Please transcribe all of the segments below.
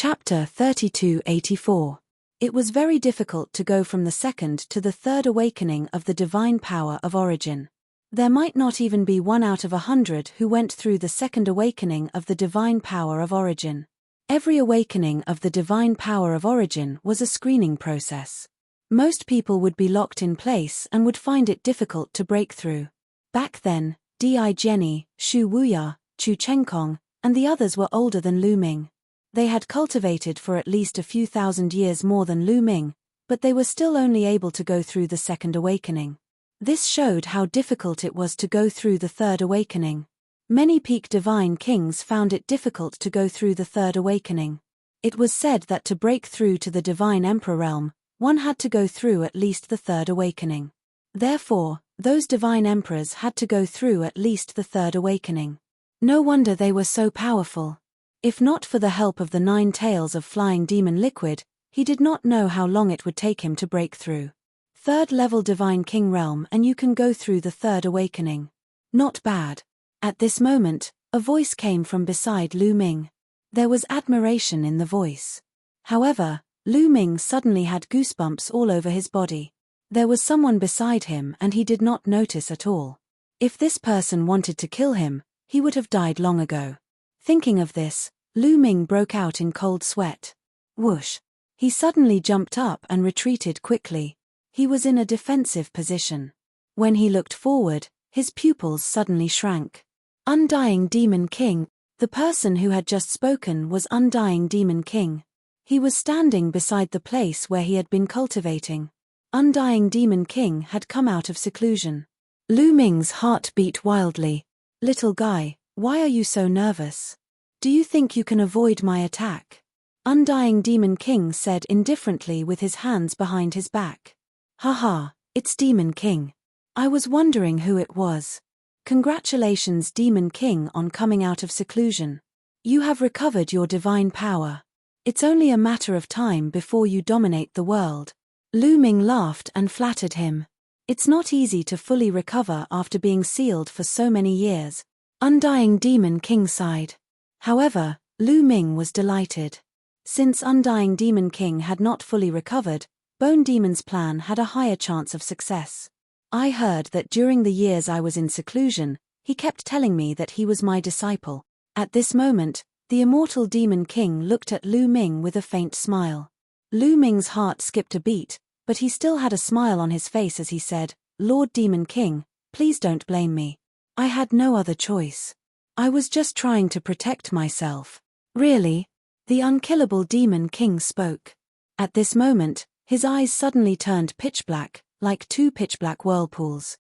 Chapter 3284. It was very difficult to go from the second to the third awakening of the divine power of origin. There might not even be 1 out of 100 who went through the second awakening of the divine power of origin. Every awakening of the divine power of origin was a screening process. Most people would be locked in place and would find it difficult to break through. Back then, Di Jenny, Shu Wuya, Chu Chenkong, and the others were older than Lu Ming. They had cultivated for at least a few thousand years more than Lu Ming, but they were still only able to go through the second awakening. This showed how difficult it was to go through the third awakening. Many peak divine kings found it difficult to go through the third awakening. It was said that to break through to the divine emperor realm, one had to go through at least the third awakening. Therefore, those divine emperors had to go through at least the third awakening. No wonder they were so powerful. If not for the help of the 9 tails of flying demon liquid, he did not know how long it would take him to break through. Third level divine king realm and you can go through the third awakening. Not bad. At this moment, a voice came from beside Lu Ming. There was admiration in the voice. However, Lu Ming suddenly had goosebumps all over his body. There was someone beside him and he did not notice at all. If this person wanted to kill him, he would have died long ago. Thinking of this, Lu Ming broke out in cold sweat. Whoosh! He suddenly jumped up and retreated quickly. He was in a defensive position. When he looked forward, his pupils suddenly shrank. Undying Demon King, the person who had just spoken was Undying Demon King. He was standing beside the place where he had been cultivating. Undying Demon King had come out of seclusion. Lu Ming's heart beat wildly. Little guy, why are you so nervous? Do you think you can avoid my attack? Undying Demon King said indifferently with his hands behind his back. Haha, it's Demon King. I was wondering who it was. Congratulations Demon King on coming out of seclusion. You have recovered your divine power. It's only a matter of time before you dominate the world. Lu Ming laughed and flattered him. It's not easy to fully recover after being sealed for so many years. Undying Demon King sighed. However, Lu Ming was delighted. Since Undying Demon King had not fully recovered, Bone Demon's plan had a higher chance of success. I heard that during the years I was in seclusion, he kept telling me that he was my disciple. At this moment, the immortal Demon King looked at Lu Ming with a faint smile. Lu Ming's heart skipped a beat, but he still had a smile on his face as he said, Lord Demon King, please don't blame me. I had no other choice. I was just trying to protect myself. Really? The unkillable Demon King spoke. At this moment, his eyes suddenly turned pitch black, like 2 pitch black whirlpools.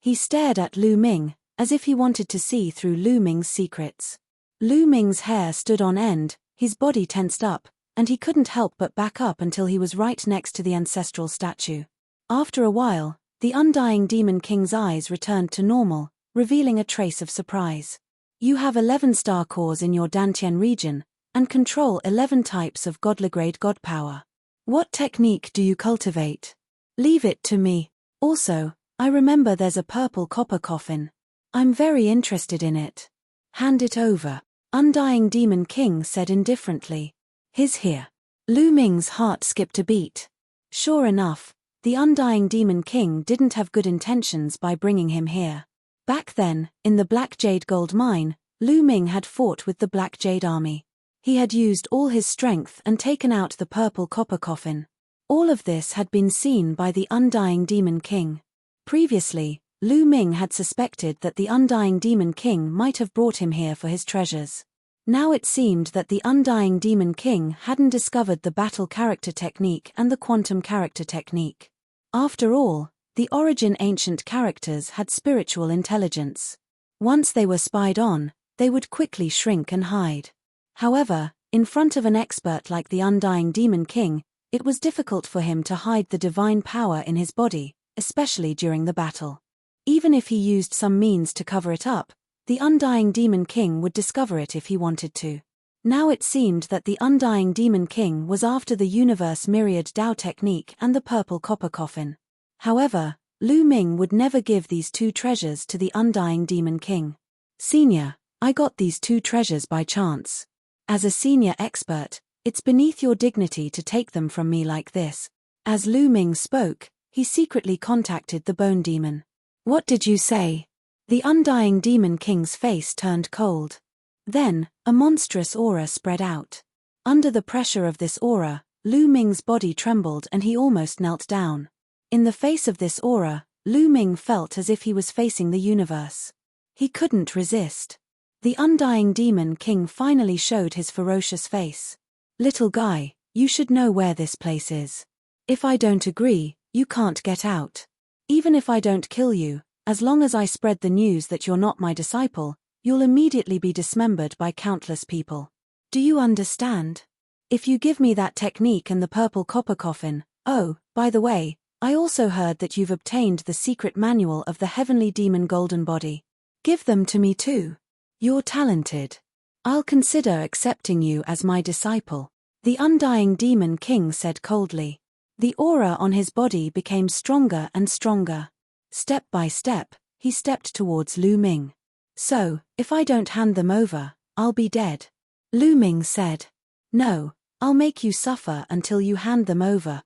He stared at Lu Ming, as if he wanted to see through Lu Ming's secrets. Lu Ming's hair stood on end, his body tensed up, and he couldn't help but back up until he was right next to the ancestral statue. After a while, the Undying Demon King's eyes returned to normal, revealing a trace of surprise. You have 11 star cores in your Dantian region, and control 11 types of godly-grade god power. What technique do you cultivate? Leave it to me. Also, I remember there's a purple copper coffin. I'm very interested in it. Hand it over. Undying Demon King said indifferently. He's here. Lu Ming's heart skipped a beat. Sure enough, the Undying Demon King didn't have good intentions by bringing him here. Back then, in the Black Jade Gold Mine, Lu Ming had fought with the Black Jade Army. He had used all his strength and taken out the purple copper coffin. All of this had been seen by the Undying Demon King. Previously, Lu Ming had suspected that the Undying Demon King might have brought him here for his treasures. Now it seemed that the Undying Demon King hadn't discovered the battle character technique and the quantum character technique. After all, the origin ancient characters had spiritual intelligence. Once they were spied on, they would quickly shrink and hide. However, in front of an expert like the Undying Demon King, it was difficult for him to hide the divine power in his body, especially during the battle. Even if he used some means to cover it up, the Undying Demon King would discover it if he wanted to. Now it seemed that the Undying Demon King was after the Universe Myriad Dao technique and the purple copper coffin. However, Lu Ming would never give these 2 treasures to the Undying Demon King. Senior, I got these 2 treasures by chance. As a senior expert, It's beneath your dignity to take them from me like this. As Lu Ming spoke, he secretly contacted the Bone Demon. What did you say? The Undying Demon King's face turned cold. Then, a monstrous aura spread out. Under the pressure of this aura, Lu Ming's body trembled and he almost knelt down. In the face of this aura, Lu Ming felt as if he was facing the universe. He couldn't resist. The Undying Demon King finally showed his ferocious face. Little guy, you should know where this place is. If I don't agree, you can't get out. Even if I don't kill you, as long as I spread the news that you're not my disciple, you'll immediately be dismembered by countless people. Do you understand? If you give me that technique and the purple copper coffin, oh, by the way, I also heard that you've obtained the secret manual of the heavenly demon golden body. Give them to me too. You're talented. I'll consider accepting you as my disciple, the Undying Demon King said coldly. The aura on his body became stronger and stronger. Step by step, he stepped towards Lu Ming. So, if I don't hand them over, I'll be dead. Lu Ming said. No, I'll make you suffer until you hand them over.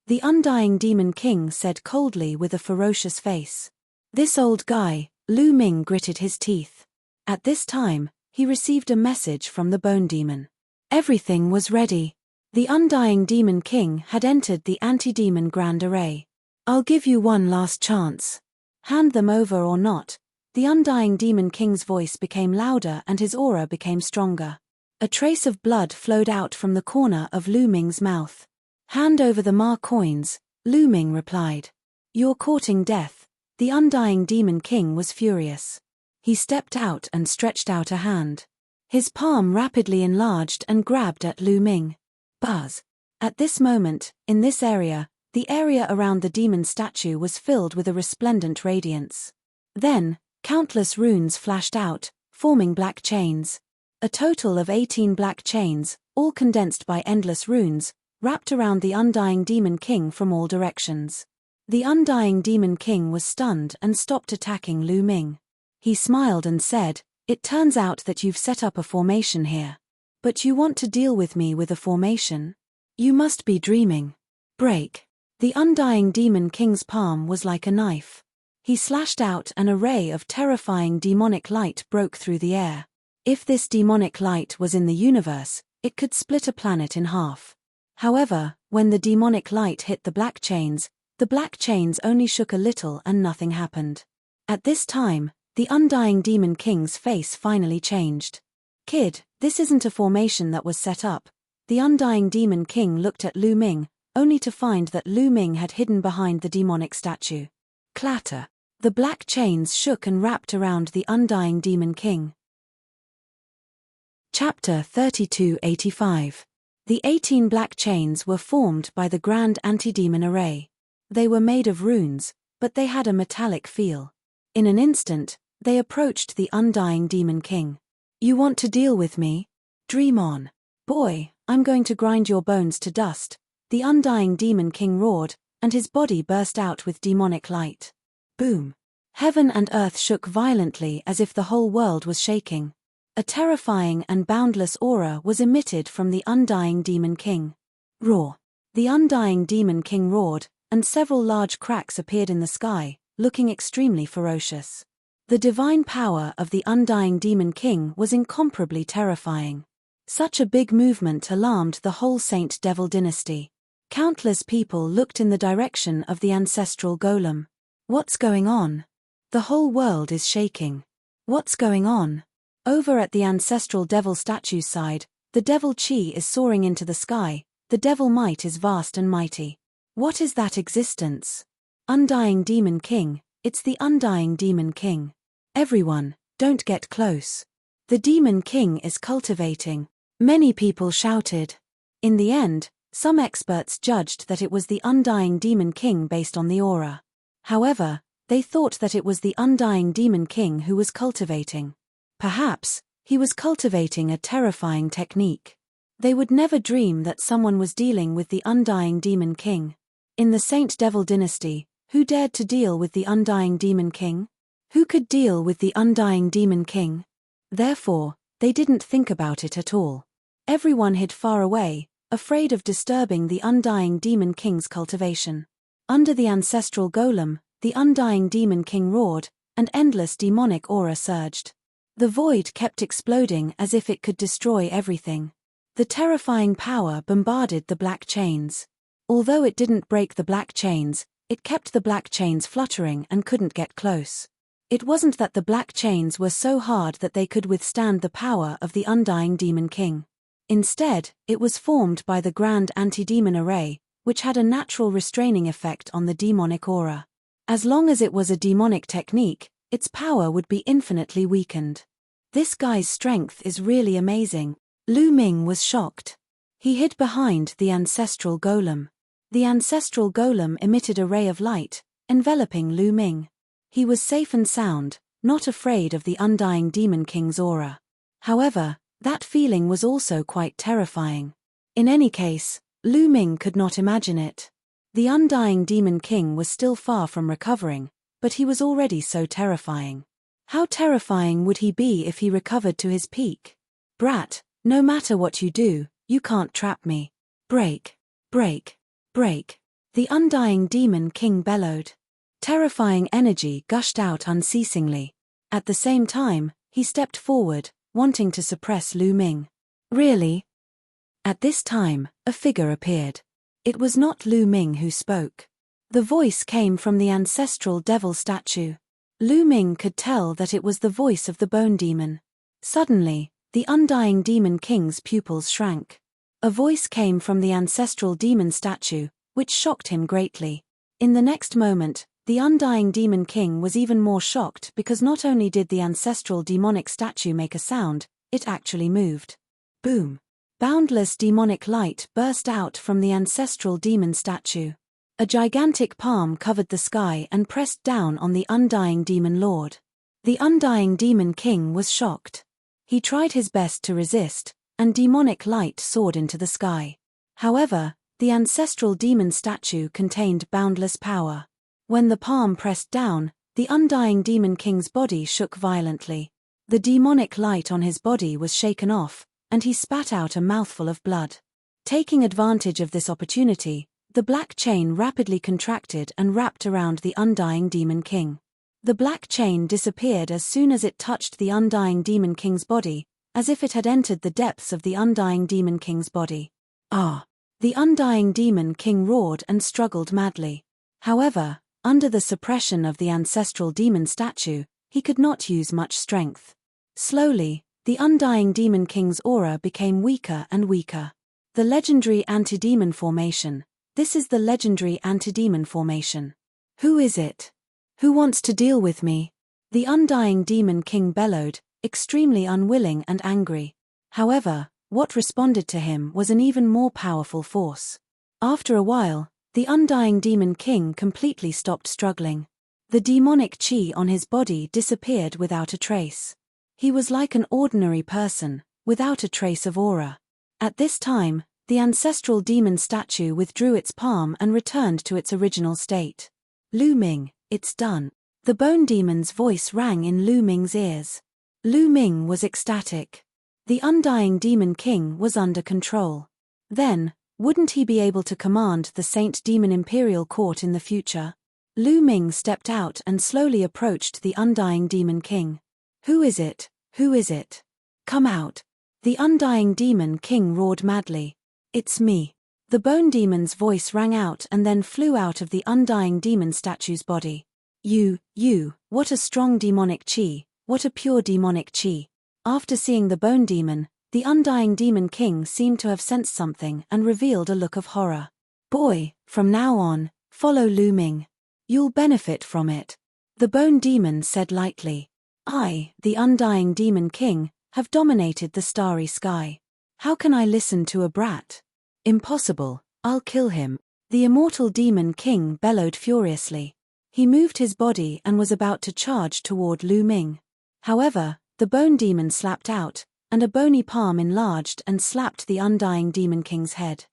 The Undying Demon King said coldly with a ferocious face. This old guy, Lu Ming gritted his teeth. At this time, he received a message from the Bone Demon. Everything was ready. The Undying Demon King had entered the Anti-Demon Grand Array. I'll give you one last chance. Hand them over or not. The Undying Demon King's voice became louder and his aura became stronger. A trace of blood flowed out from the corner of Lu Ming's mouth. Hand over the Ma coins, Lu Ming replied. You're courting death. The Undying Demon King was furious. He stepped out and stretched out a hand. His palm rapidly enlarged and grabbed at Lu Ming. Buzz. At this moment, in this area, the area around the demon statue was filled with a resplendent radiance. Then, countless runes flashed out, forming black chains. A total of 18 black chains, all condensed by endless runes, wrapped around the Undying Demon King from all directions. The Undying Demon King was stunned and stopped attacking Lu Ming. He smiled and said, It turns out that you've set up a formation here. But you want to deal with me with a formation? You must be dreaming. Break. The Undying Demon King's palm was like a knife. He slashed out an array of terrifying demonic light broke through the air. If this demonic light was in the universe, it could split a planet in half. However, when the demonic light hit the black chains only shook a little and nothing happened. At this time, the Undying Demon King's face finally changed. Kid, this isn't a formation that was set up. The Undying Demon King looked at Lu Ming, only to find that Lu Ming had hidden behind the demonic statue. Clatter. The black chains shook and wrapped around the Undying Demon King. Chapter 3285. The 18 black chains were formed by the Grand Anti-Demon Array. They were made of runes, but they had a metallic feel. In an instant, they approached the Undying Demon King. You want to deal with me? Dream on. Boy, I'm going to grind your bones to dust, the Undying Demon King roared, and his body burst out with demonic light. Boom. Heaven and earth shook violently as if the whole world was shaking. A terrifying and boundless aura was emitted from the Undying Demon King. Roar. The Undying Demon King roared, and several large cracks appeared in the sky, looking extremely ferocious. The divine power of the Undying Demon King was incomparably terrifying. Such a big movement alarmed the whole Saint Devil dynasty. Countless people looked in the direction of the ancestral golem. What's going on? The whole world is shaking. What's going on? Over at the ancestral devil statue's side, the devil chi is soaring into the sky, the devil might is vast and mighty. What is that existence? Undying Demon King, it's the Undying Demon King. Everyone, don't get close. The Demon King is cultivating. Many people shouted. In the end, some experts judged that it was the Undying Demon King based on the aura. However, they thought that it was the Undying Demon King who was cultivating. Perhaps, he was cultivating a terrifying technique. They would never dream that someone was dealing with the Undying Demon King. In the Saint Devil dynasty, who dared to deal with the Undying Demon King? Who could deal with the Undying Demon King? Therefore, they didn't think about it at all. Everyone hid far away, afraid of disturbing the Undying Demon King's cultivation. Under the ancestral golem, the Undying Demon King roared, and endless demonic aura surged. The void kept exploding as if it could destroy everything. The terrifying power bombarded the black chains. Although it didn't break the black chains, it kept the black chains fluttering and couldn't get close. It wasn't that the black chains were so hard that they could withstand the power of the Undying Demon King. Instead, it was formed by the Grand Anti-Demon Array, which had a natural restraining effect on the demonic aura. As long as it was a demonic technique, its power would be infinitely weakened. This guy's strength is really amazing. Lu Ming was shocked. He hid behind the ancestral golem. The ancestral golem emitted a ray of light, enveloping Lu Ming. He was safe and sound, not afraid of the Undying Demon King's aura. However, that feeling was also quite terrifying. In any case, Lu Ming could not imagine it. The Undying Demon King was still far from recovering, but he was already so terrifying. How terrifying would he be if he recovered to his peak? Brat, no matter what you do, you can't trap me. Break, break, break. The Undying Demon King bellowed. Terrifying energy gushed out unceasingly. At the same time, he stepped forward, wanting to suppress Lu Ming. Really? At this time, a figure appeared. It was not Lu Ming who spoke. The voice came from the ancestral devil statue. Lu Ming could tell that it was the voice of the bone demon. Suddenly, the Undying Demon King's pupils shrank. A voice came from the ancestral demon statue, which shocked him greatly. In the next moment, the Undying Demon King was even more shocked because not only did the ancestral demonic statue make a sound, it actually moved. Boom! Boundless demonic light burst out from the ancestral demon statue. A gigantic palm covered the sky and pressed down on the Undying Demon Lord. The Undying Demon King was shocked. He tried his best to resist, and demonic light soared into the sky. However, the ancestral demon statue contained boundless power. When the palm pressed down, the Undying Demon King's body shook violently. The demonic light on his body was shaken off, and he spat out a mouthful of blood. Taking advantage of this opportunity, the black chain rapidly contracted and wrapped around the Undying Demon King. The black chain disappeared as soon as it touched the Undying Demon King's body, as if it had entered the depths of the Undying Demon King's body. Ah! The Undying Demon King roared and struggled madly. However, under the suppression of the ancestral demon statue, he could not use much strength. Slowly, the Undying Demon King's aura became weaker and weaker. The legendary anti-demon formation. This is the legendary anti-demon formation. Who is it? Who wants to deal with me? The Undying Demon King bellowed, extremely unwilling and angry. However, what responded to him was an even more powerful force. After a while, the Undying Demon King completely stopped struggling. The demonic chi on his body disappeared without a trace. He was like an ordinary person, without a trace of aura. At this time, the ancestral demon statue withdrew its palm and returned to its original state. Lu Ming, it's done. The bone demon's voice rang in Lu Ming's ears. Lu Ming was ecstatic. The Undying Demon King was under control. Then, wouldn't he be able to command the Saint Demon Imperial Court in the future? Lu Ming stepped out and slowly approached the Undying Demon King. Who is it? Who is it? Come out. The Undying Demon King roared madly. It's me. The bone demon's voice rang out and then flew out of the Undying Demon statue's body. You, what a strong demonic chi, what a pure demonic chi. After seeing the bone demon, the Undying Demon King seemed to have sensed something and revealed a look of horror. Boy, from now on, follow Lu Ming. You'll benefit from it. The bone demon said lightly. I, the Undying Demon King, have dominated the starry sky. How can I listen to a brat? Impossible, I'll kill him. The immortal Demon King bellowed furiously. He moved his body and was about to charge toward Lu Ming. However, the bone demon slapped out, and a bony palm enlarged and slapped the Undying Demon King's head.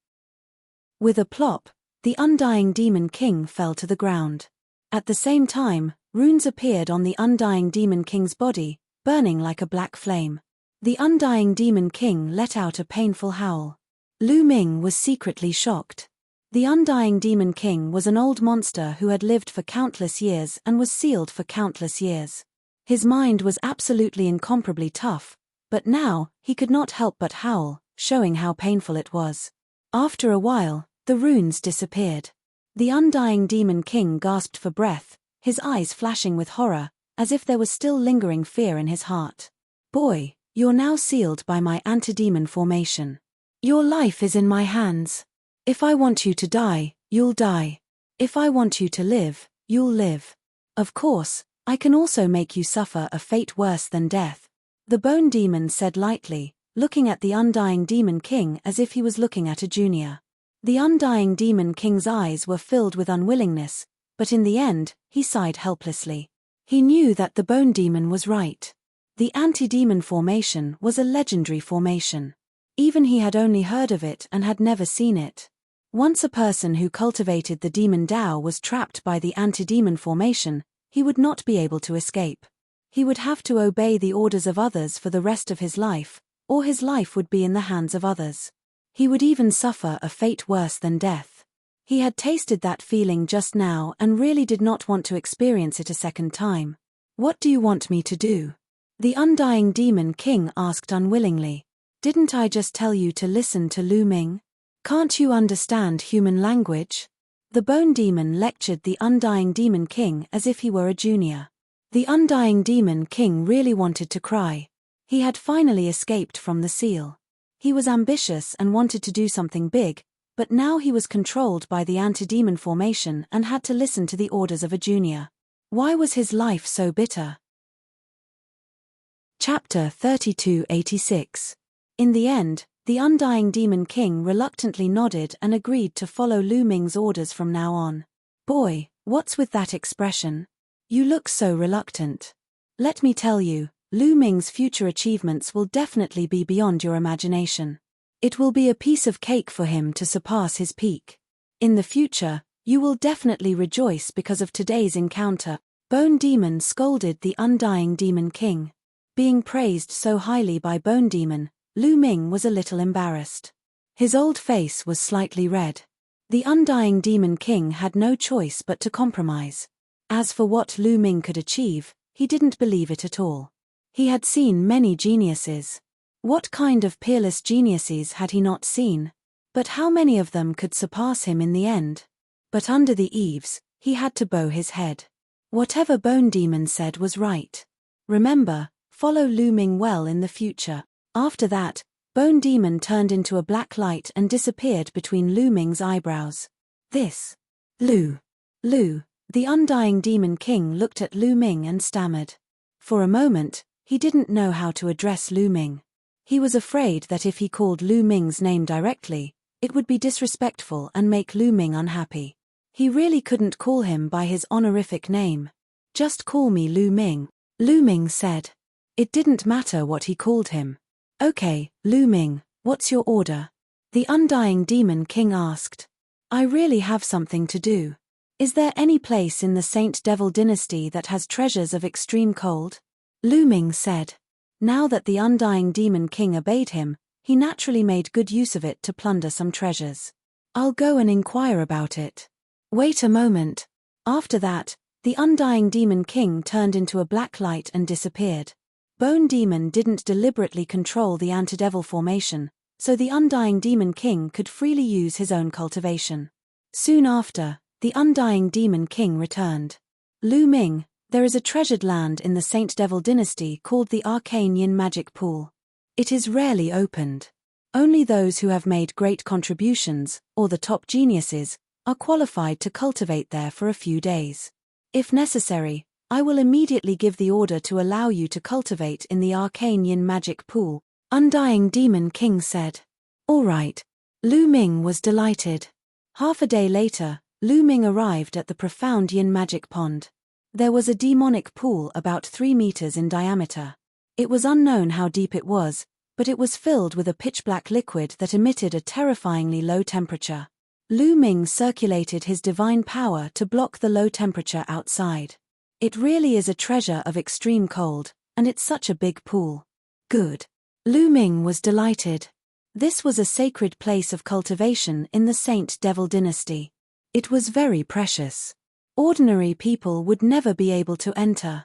With a plop, the Undying Demon King fell to the ground. At the same time, runes appeared on the Undying Demon King's body, burning like a black flame. The undying Demon King let out a painful howl. Lu Ming was secretly shocked. The undying Demon King was an old monster who had lived for countless years and was sealed for countless years. His mind was absolutely incomparably tough, but now, he could not help but howl, showing how painful it was. After a while, the runes disappeared. The undying Demon King gasped for breath, his eyes flashing with horror, as if there was still lingering fear in his heart. Boy, you're now sealed by my anti-demon formation. Your life is in my hands. If I want you to die, you'll die. If I want you to live, you'll live. Of course, I can also make you suffer a fate worse than death. The Bone Demon said lightly, looking at the undying Demon King as if he was looking at a junior. The undying Demon King's eyes were filled with unwillingness, but in the end, he sighed helplessly. He knew that the Bone Demon was right. The anti-demon formation was a legendary formation. Even he had only heard of it and had never seen it. Once a person who cultivated the Demon Tao was trapped by the anti-demon formation, he would not be able to escape. He would have to obey the orders of others for the rest of his life, or his life would be in the hands of others. He would even suffer a fate worse than death. He had tasted that feeling just now and really did not want to experience it a second time. What do you want me to do? The undying Demon King asked unwillingly. Didn't I just tell you to listen to Lu Ming? Can't you understand human language? The Bone Demon lectured the undying Demon King as if he were a junior. The undying Demon King really wanted to cry. He had finally escaped from the seal. He was ambitious and wanted to do something big, but now he was controlled by the anti-demon formation and had to listen to the orders of a junior. Why was his life so bitter? Chapter 3286. In the end, the undying Demon King reluctantly nodded and agreed to follow Lu Ming's orders from now on. Boy, what's with that expression? You look so reluctant. Let me tell you, Lu Ming's future achievements will definitely be beyond your imagination. It will be a piece of cake for him to surpass his peak. In the future, you will definitely rejoice because of today's encounter. Bone Demon scolded the undying Demon King. Being praised so highly by Bone Demon, Lu Ming was a little embarrassed. His old face was slightly red. The undying Demon King had no choice but to compromise. As for what Lu Ming could achieve, he didn't believe it at all. He had seen many geniuses. What kind of peerless geniuses had he not seen? But how many of them could surpass him in the end? But under the eaves, he had to bow his head. Whatever Bone Demon said was right. Remember, follow Lu Ming well in the future. After that, Bone Demon turned into a black light and disappeared between Lu Ming's eyebrows. This. Lu. The undying Demon King looked at Lu Ming and stammered. For a moment, he didn't know how to address Lu Ming. He was afraid that if he called Lu Ming's name directly, it would be disrespectful and make Lu Ming unhappy. He really couldn't call him by his honorific name. Just call me Lu Ming, Lu Ming said. It didn't matter what he called him. Okay, Lu Ming, what's your order? The undying Demon King asked. I really have something to do. Is there any place in the Saint Devil dynasty that has treasures of extreme cold? Lu Ming said. Now that the undying Demon King obeyed him, he naturally made good use of it to plunder some treasures. I'll go and inquire about it. Wait a moment. After that, the undying Demon King turned into a black light and disappeared. Bone Demon didn't deliberately control the anti-devil formation, so the undying Demon King could freely use his own cultivation. Soon after, the undying Demon King returned. Lu Ming, there is a treasured land in the Saint Devil dynasty called the Arcane Yin Magic Pool. It is rarely opened. Only those who have made great contributions, or the top geniuses, are qualified to cultivate there for a few days. If necessary, I will immediately give the order to allow you to cultivate in the Arcane Yin Magic Pool, Undying Demon King said. All right. Lu Ming was delighted. Half a day later, Lu Ming arrived at the profound Yin Magic Pond. There was a demonic pool about 3 meters in diameter. It was unknown how deep it was, but it was filled with a pitch-black liquid that emitted a terrifyingly low temperature. Lu Ming circulated his divine power to block the low temperature outside. It really is a treasure of extreme cold, and it's such a big pool. Good. Lu Ming was delighted. This was a sacred place of cultivation in the Saint Devil dynasty. It was very precious. Ordinary people would never be able to enter.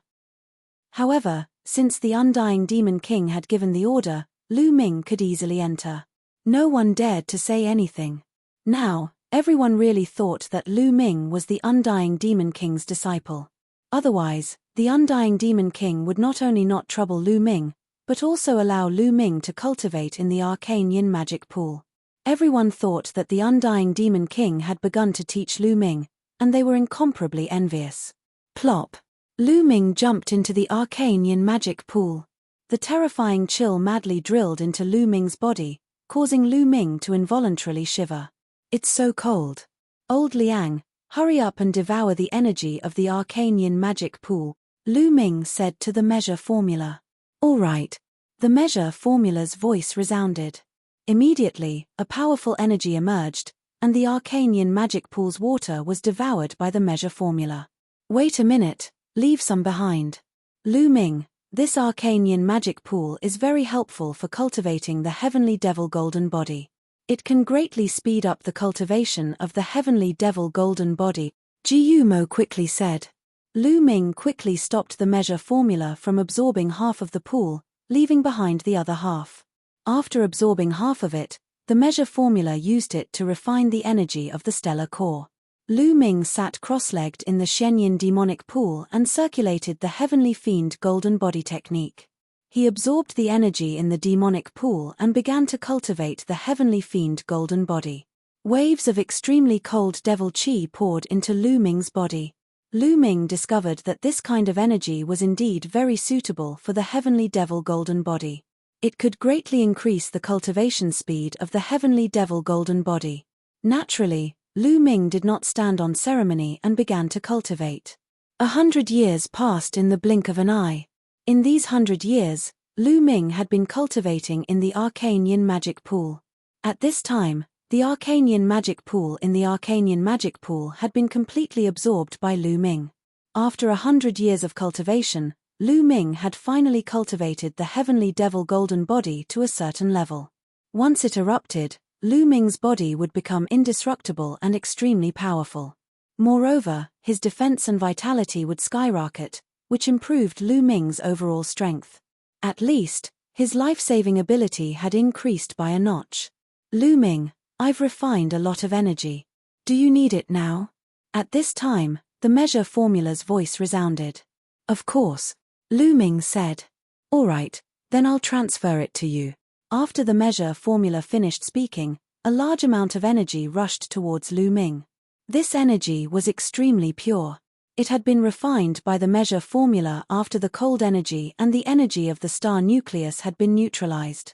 However, since the Undying Demon King had given the order, Lu Ming could easily enter. No one dared to say anything. Now, everyone really thought that Lu Ming was the Undying Demon King's disciple. Otherwise, the Undying Demon King would not only not trouble Lu Ming, but also allow Lu Ming to cultivate in the arcane yin magic pool. Everyone thought that the Undying Demon King had begun to teach Lu Ming, and they were incomparably envious. Plop! Lu Ming jumped into the arcane yin magic pool. The terrifying chill madly drilled into Lu Ming's body, causing Lu Ming to involuntarily shiver. It's so cold. Old Liang, hurry up and devour the energy of the arcane yin magic pool, Lu Ming said to the measure formula. All right. The measure formula's voice resounded. Immediately, a powerful energy emerged, and the arcane yin magic pool's water was devoured by the measure formula. Wait a minute, leave some behind. Lu Ming, this arcane yin magic pool is very helpful for cultivating the heavenly devil golden body. It can greatly speed up the cultivation of the heavenly devil golden body, Jiumo quickly said. Lu Ming quickly stopped the measure formula from absorbing half of the pool, leaving behind the other half. After absorbing half of it, the measure formula used it to refine the energy of the stellar core. Lu Ming sat cross-legged in the Shenyin demonic pool and circulated the heavenly fiend golden body technique. He absorbed the energy in the demonic pool and began to cultivate the heavenly fiend golden body. Waves of extremely cold devil chi poured into Lu Ming's body. Lu Ming discovered that this kind of energy was indeed very suitable for the heavenly devil golden body. It could greatly increase the cultivation speed of the heavenly devil golden body. Naturally, Lu Ming did not stand on ceremony and began to cultivate. 100 years passed in the blink of an eye. In these 100 years, Lu Ming had been cultivating in the arcane yin magic pool. At this time, the arcane yin magic pool in the arcane yin magic pool had been completely absorbed by Lu Ming. After 100 years of cultivation, Lu Ming had finally cultivated the heavenly devil golden body to a certain level. Once it erupted, Lu Ming's body would become indestructible and extremely powerful. Moreover, his defense and vitality would skyrocket, which improved Lu Ming's overall strength. At least, his life-saving ability had increased by a notch. Lu Ming, I've refined a lot of energy. Do you need it now? At this time, the measure formula's voice resounded. Of course, Lu Ming said. All right, then I'll transfer it to you. After the measure formula finished speaking, a large amount of energy rushed towards Lu Ming. This energy was extremely pure. It had been refined by the measure formula after the cold energy and the energy of the star nucleus had been neutralized.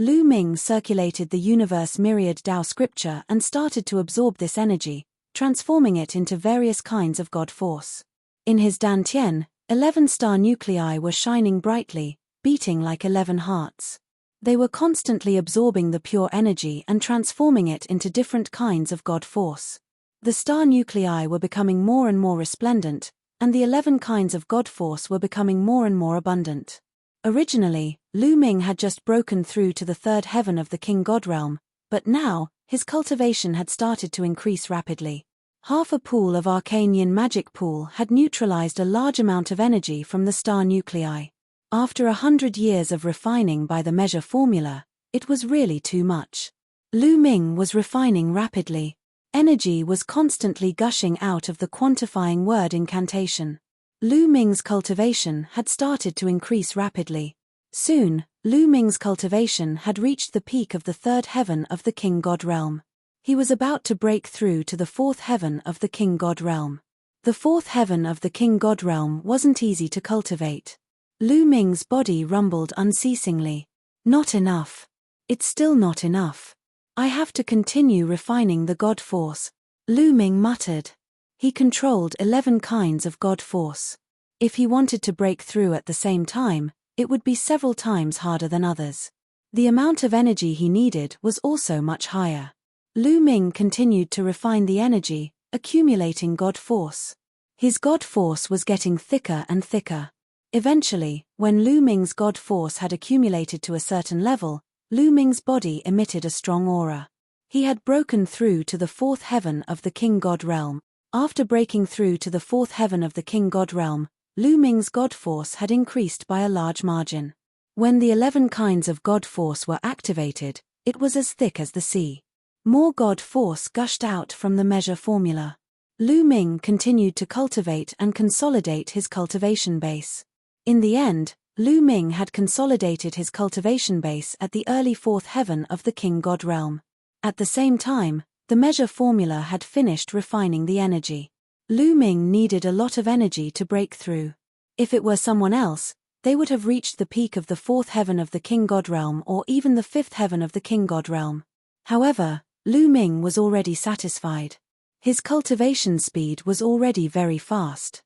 Lu Ming circulated the universe myriad Tao scripture and started to absorb this energy, transforming it into various kinds of God force. In his Dantian, 11 star nuclei were shining brightly, beating like 11 hearts. They were constantly absorbing the pure energy and transforming it into different kinds of God force. The star nuclei were becoming more and more resplendent, and the 11 kinds of God force were becoming more and more abundant. Originally, Lu Ming had just broken through to the third heaven of the King God realm, but now, his cultivation had started to increase rapidly. Half a pool of arcane yin magic pool had neutralized a large amount of energy from the star nuclei. After 100 years of refining by the measure formula, it was really too much. Lu Ming was refining rapidly. Energy was constantly gushing out of the quantifying word incantation. Lu Ming's cultivation had started to increase rapidly. Soon, Lu Ming's cultivation had reached the peak of the third heaven of the King God realm. He was about to break through to the fourth heaven of the King God realm. The fourth heaven of the King God realm wasn't easy to cultivate. Lu Ming's body rumbled unceasingly. Not enough. It's still not enough. I have to continue refining the God force, Lu Ming muttered. He controlled 11 kinds of God force. If he wanted to break through at the same time, it would be several times harder than others. The amount of energy he needed was also much higher. Lu Ming continued to refine the energy, accumulating God force. His God force was getting thicker and thicker. Eventually, when Lu Ming's god force had accumulated to a certain level, Lu Ming's body emitted a strong aura. He had broken through to the fourth heaven of the king god realm. After breaking through to the fourth heaven of the king god realm, Lu Ming's god force had increased by a large margin. When the 11 kinds of god force were activated, it was as thick as the sea. More god force gushed out from the measure formula. Lu Ming continued to cultivate and consolidate his cultivation base. In the end, Lu Ming had consolidated his cultivation base at the early fourth heaven of the king god realm. At the same time, the measure formula had finished refining the energy. Lu Ming needed a lot of energy to break through. If it were someone else, they would have reached the peak of the fourth heaven of the king god realm or even the fifth heaven of the king god realm. However, Lu Ming was already satisfied. His cultivation speed was already very fast.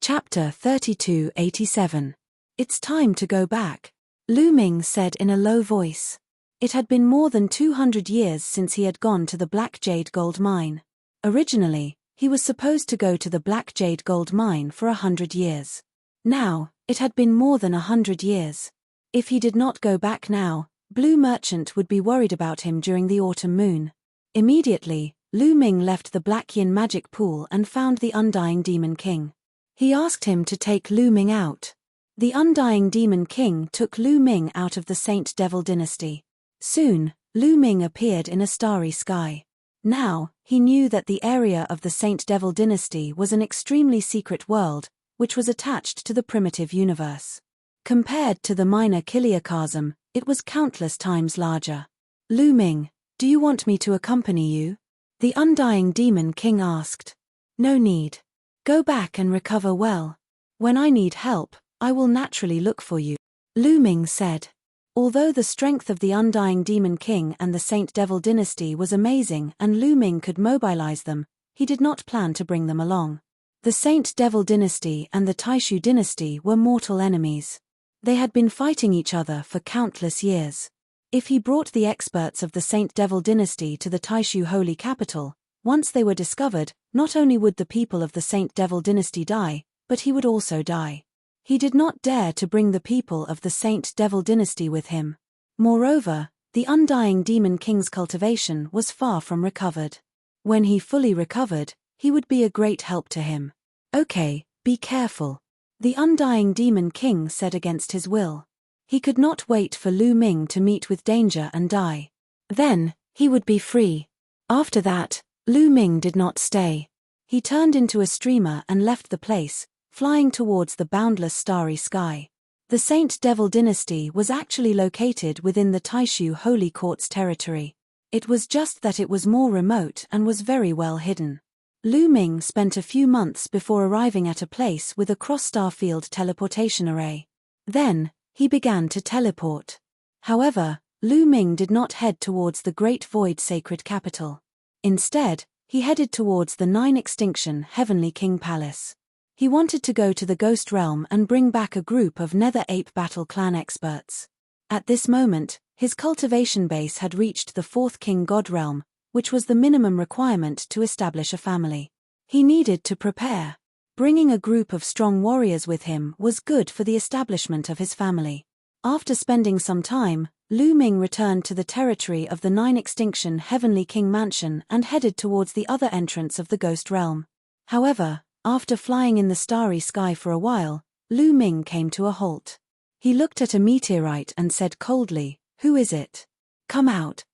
Chapter 3287. It's time to go back, Lu Ming said in a low voice. It had been more than 200 years since he had gone to the Black Jade Gold Mine. Originally, he was supposed to go to the Black Jade Gold Mine for 100 years. Now, it had been more than 100 years. If he did not go back now, Blue Merchant would be worried about him during the autumn moon. Immediately, Lu Ming left the Black Yin magic pool and found the Undying Demon King. He asked him to take Lu Ming out. The Undying Demon King took Lu Ming out of the Saint Devil dynasty. Soon, Lu Ming appeared in a starry sky. Now, he knew that the area of the Saint Devil dynasty was an extremely secret world, which was attached to the primitive universe. Compared to the minor Kiliakasm, it was countless times larger. Lu Ming, do you want me to accompany you? The Undying Demon King asked. No need. Go back and recover well. When I need help, I will naturally look for you, Lu Ming said. Although the strength of the Undying Demon King and the Saint Devil dynasty was amazing and Lu Ming could mobilize them, he did not plan to bring them along. The Saint Devil dynasty and the Taishu dynasty were mortal enemies. They had been fighting each other for countless years. If he brought the experts of the Saint Devil dynasty to the Taishu holy capital, once they were discovered, not only would the people of the Saint Devil dynasty die, but he would also die. He did not dare to bring the people of the Saint Devil dynasty with him. Moreover, the Undying Demon King's cultivation was far from recovered. When he fully recovered, he would be a great help to him. Okay, be careful, the Undying Demon King said against his will. He could not wait for Lu Ming to meet with danger and die. Then, he would be free. After that, Lu Ming did not stay. He turned into a streamer and left the place, flying towards the boundless starry sky. The Saint Devil dynasty was actually located within the Taishu Holy Court's territory. It was just that it was more remote and was very well hidden. Lu Ming spent a few months before arriving at a place with a cross-star field teleportation array. Then, he began to teleport. However, Lu Ming did not head towards the Great Void Sacred Capital. Instead, he headed towards the 9 Extinction Heavenly King Palace. He wanted to go to the Ghost Realm and bring back a group of Nether Ape Battle Clan experts. At this moment, his cultivation base had reached the 4th King God Realm, which was the minimum requirement to establish a family. He needed to prepare. Bringing a group of strong warriors with him was good for the establishment of his family. After spending some time, Lu Ming returned to the territory of the 9 Extinction Heavenly King Mansion and headed towards the other entrance of the Ghost Realm. However, after flying in the starry sky for a while, Lu Ming came to a halt. He looked at a meteorite and said coldly, "Who is it? Come out."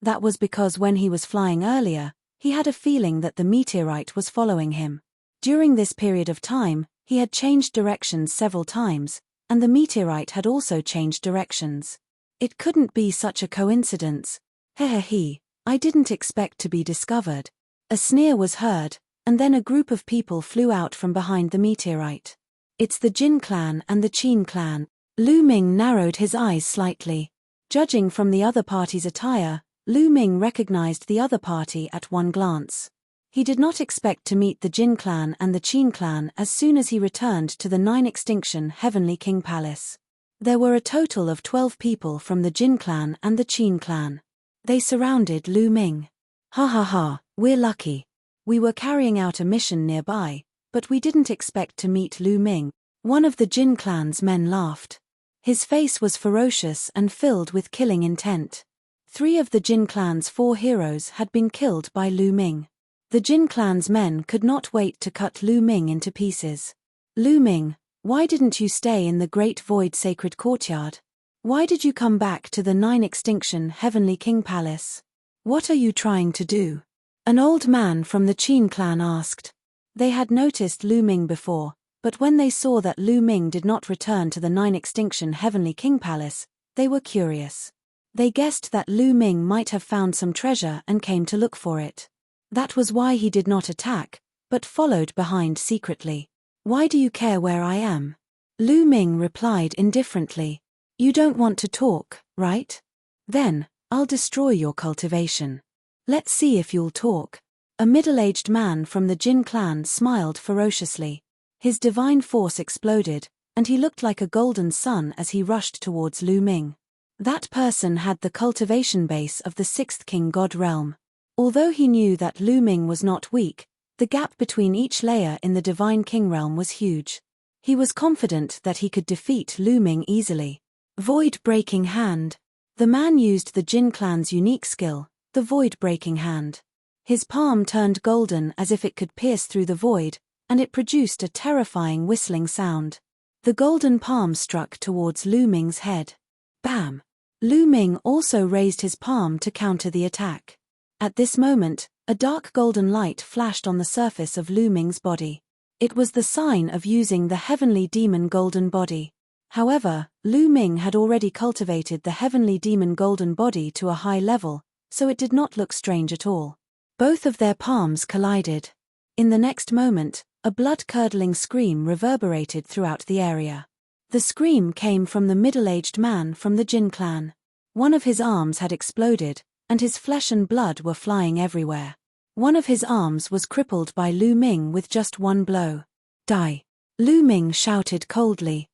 That was because when he was flying earlier, he had a feeling that the meteorite was following him. During this period of time, he had changed directions several times, and the meteorite had also changed directions. It couldn't be such a coincidence. Hehehe, I didn't expect to be discovered. A sneer was heard, and then a group of people flew out from behind the meteorite. It's the Jin clan and the Qin clan. Lu Ming narrowed his eyes slightly. Judging from the other party's attire, Lu Ming recognized the other party at one glance. He did not expect to meet the Jin clan and the Qin clan as soon as he returned to the 9 Extinction Heavenly King Palace. There were a total of 12 people from the Jin clan and the Qin clan. They surrounded Lu Ming. Ha ha ha, we're lucky. We were carrying out a mission nearby, but we didn't expect to meet Lu Ming. One of the Jin clan's men laughed. His face was ferocious and filled with killing intent. 3 of the Jin clan's 4 heroes had been killed by Lu Ming. The Jin clan's men could not wait to cut Lu Ming into pieces. Lu Ming, why didn't you stay in the Great Void Sacred Courtyard? Why did you come back to the 9 Extinction Heavenly King Palace? What are you trying to do? An old man from the Qin clan asked. They had noticed Lu Ming before, but when they saw that Lu Ming did not return to the 9 Extinction Heavenly King Palace, they were curious. They guessed that Lu Ming might have found some treasure and came to look for it. That was why he did not attack, but followed behind secretly. Why do you care where I am? Lu Ming replied indifferently. You don't want to talk, right? Then, I'll destroy your cultivation. Let's see if you'll talk. A middle-aged man from the Jin clan smiled ferociously. His divine force exploded, and he looked like a golden sun as he rushed towards Lu Ming. That person had the cultivation base of the 6th King God realm. Although he knew that Lu Ming was not weak, the gap between each layer in the Divine King realm was huge. He was confident that he could defeat Lu Ming easily. Void-breaking hand. The man used the Jin clan's unique skill, the void-breaking hand. His palm turned golden as if it could pierce through the void, and it produced a terrifying whistling sound. The golden palm struck towards Lu Ming's head. Bam! Lu Ming also raised his palm to counter the attack. At this moment, a dark golden light flashed on the surface of Lu Ming's body. It was the sign of using the heavenly demon golden body. However, Lu Ming had already cultivated the heavenly demon golden body to a high level, so it did not look strange at all. Both of their palms collided. In the next moment, a blood-curdling scream reverberated throughout the area. The scream came from the middle-aged man from the Jin clan. One of his arms had exploded, and his flesh and blood were flying everywhere. One of his arms was crippled by Lu Ming with just one blow. Die! Lu Ming shouted coldly.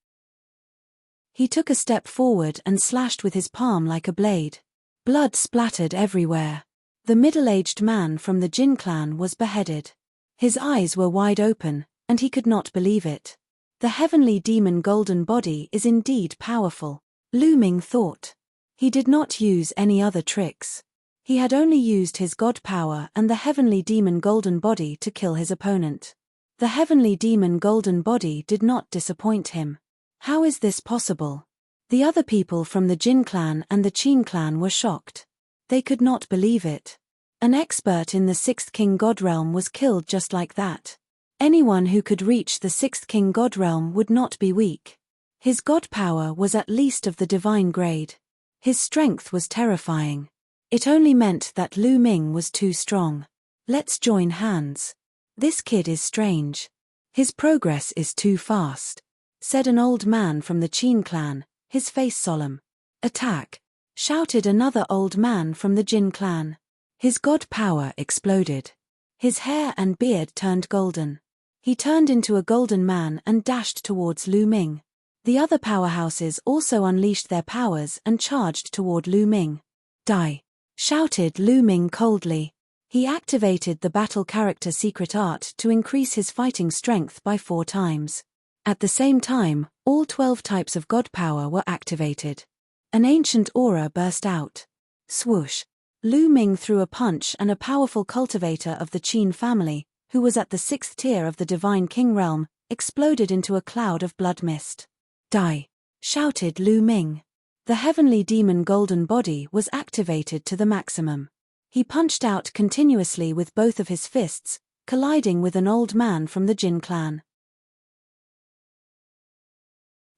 He took a step forward and slashed with his palm like a blade. Blood splattered everywhere. The middle-aged man from the Jin clan was beheaded. His eyes were wide open, and he could not believe it. The heavenly demon golden body is indeed powerful, Lu Ming thought. He did not use any other tricks. He had only used his god power and the heavenly demon golden body to kill his opponent. The heavenly demon golden body did not disappoint him. How is this possible? The other people from the Jin clan and the Qin clan were shocked. They could not believe it. An expert in the 6th King God realm was killed just like that. Anyone who could reach the 6th King God realm would not be weak. His god power was at least of the divine grade. His strength was terrifying. It only meant that Lu Ming was too strong. Let's join hands. This kid is strange. His progress is too fast, said an old man from the Qin clan, his face solemn. Attack! Shouted another old man from the Jin clan. His god power exploded. His hair and beard turned golden. He turned into a golden man and dashed towards Lu Ming. The other powerhouses also unleashed their powers and charged toward Lu Ming. Die! Shouted Lu Ming coldly. He activated the battle character secret art to increase his fighting strength by 4 times. At the same time, all 12 types of god power were activated. An ancient aura burst out. Swoosh! Lu Ming threw a punch and a powerful cultivator of the Qin family, who was at the 6th tier of the Divine King realm, exploded into a cloud of blood mist. Die! Shouted Lu Ming. The heavenly demon golden body was activated to the maximum. He punched out continuously with both of his fists, colliding with an old man from the Jin clan.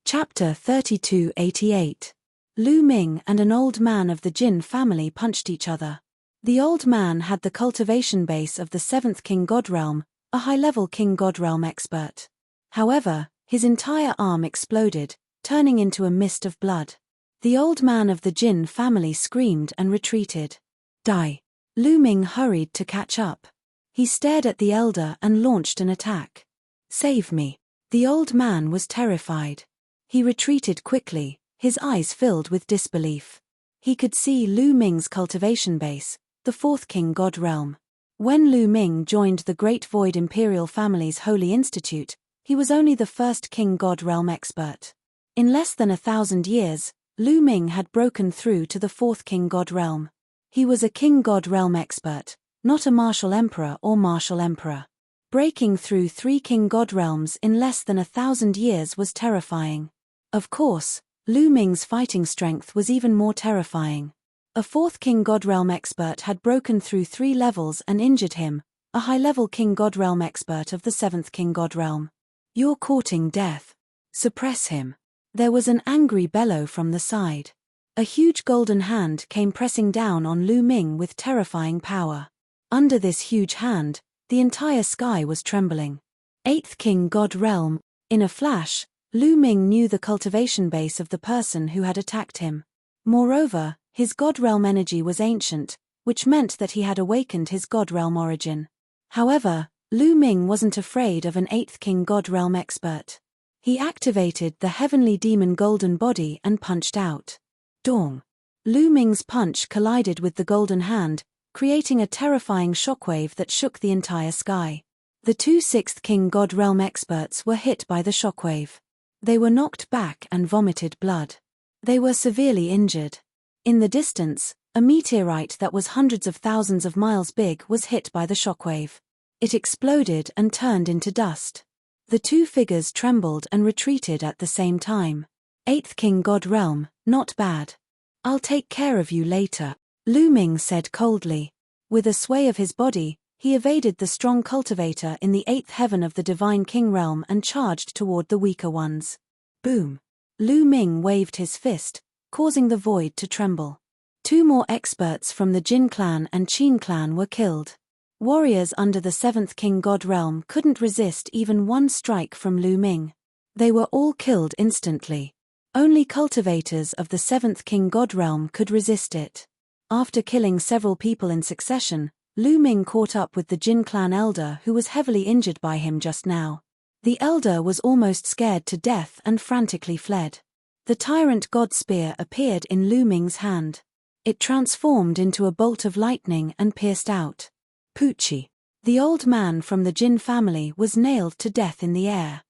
Chapter 3288. Lu Ming and an old man of the Jin family punched each other. The old man had the cultivation base of the 7th King God realm, a high-level King God realm expert. However, his entire arm exploded, turning into a mist of blood. The old man of the Jin family screamed and retreated. Die! Lu Ming hurried to catch up. He stared at the elder and launched an attack. Save me! The old man was terrified. He retreated quickly, his eyes filled with disbelief. He could see Lu Ming's cultivation base, the 4th King God realm. When Lu Ming joined the Great Void Imperial Family's Holy Institute, he was only the first King God Realm expert. In less than 1,000 years, Lu Ming had broken through to the fourth King God Realm. He was a King God Realm expert, not a martial emperor or martial emperor. Breaking through 3 King God Realms in less than 1,000 years was terrifying. Of course, Lu Ming's fighting strength was even more terrifying. A 4th King God Realm expert had broken through 3 levels and injured him, a high-level King God Realm expert of the 7th King God Realm. "You're courting death. Suppress him." There was an angry bellow from the side. A huge golden hand came pressing down on Lu Ming with terrifying power. Under this huge hand, the entire sky was trembling. 8th King God Realm. In a flash, Lu Ming knew the cultivation base of the person who had attacked him. Moreover, his God Realm energy was ancient, which meant that he had awakened his God Realm origin. However, Lu Ming wasn't afraid of an 8th King God Realm expert. He activated the Heavenly Demon Golden Body and punched out. Dong! Lu Ming's punch collided with the golden hand, creating a terrifying shockwave that shook the entire sky. The 2 6th King God Realm experts were hit by the shockwave. They were knocked back and vomited blood. They were severely injured. In the distance, a meteorite that was hundreds of thousands of miles big was hit by the shockwave. It exploded and turned into dust. The 2 figures trembled and retreated at the same time. 8th King God Realm, not bad. "I'll take care of you later," Lu Ming said coldly. With a sway of his body, he evaded the strong cultivator in the 8th heaven of the Divine King Realm and charged toward the weaker ones. Boom! Lu Ming waved his fist, causing the void to tremble. 2 more experts from the Jin clan and Qin clan were killed. Warriors under the 7th King God Realm couldn't resist even one strike from Lu Ming. They were all killed instantly. Only cultivators of the 7th King God Realm could resist it. After killing several people in succession, Lu Ming caught up with the Jin clan elder who was heavily injured by him just now. The elder was almost scared to death and frantically fled. The tyrant god spear appeared in Lu Ming's hand. It transformed into a bolt of lightning and pierced out. Poochie. The old man from the Jin family was nailed to death in the air.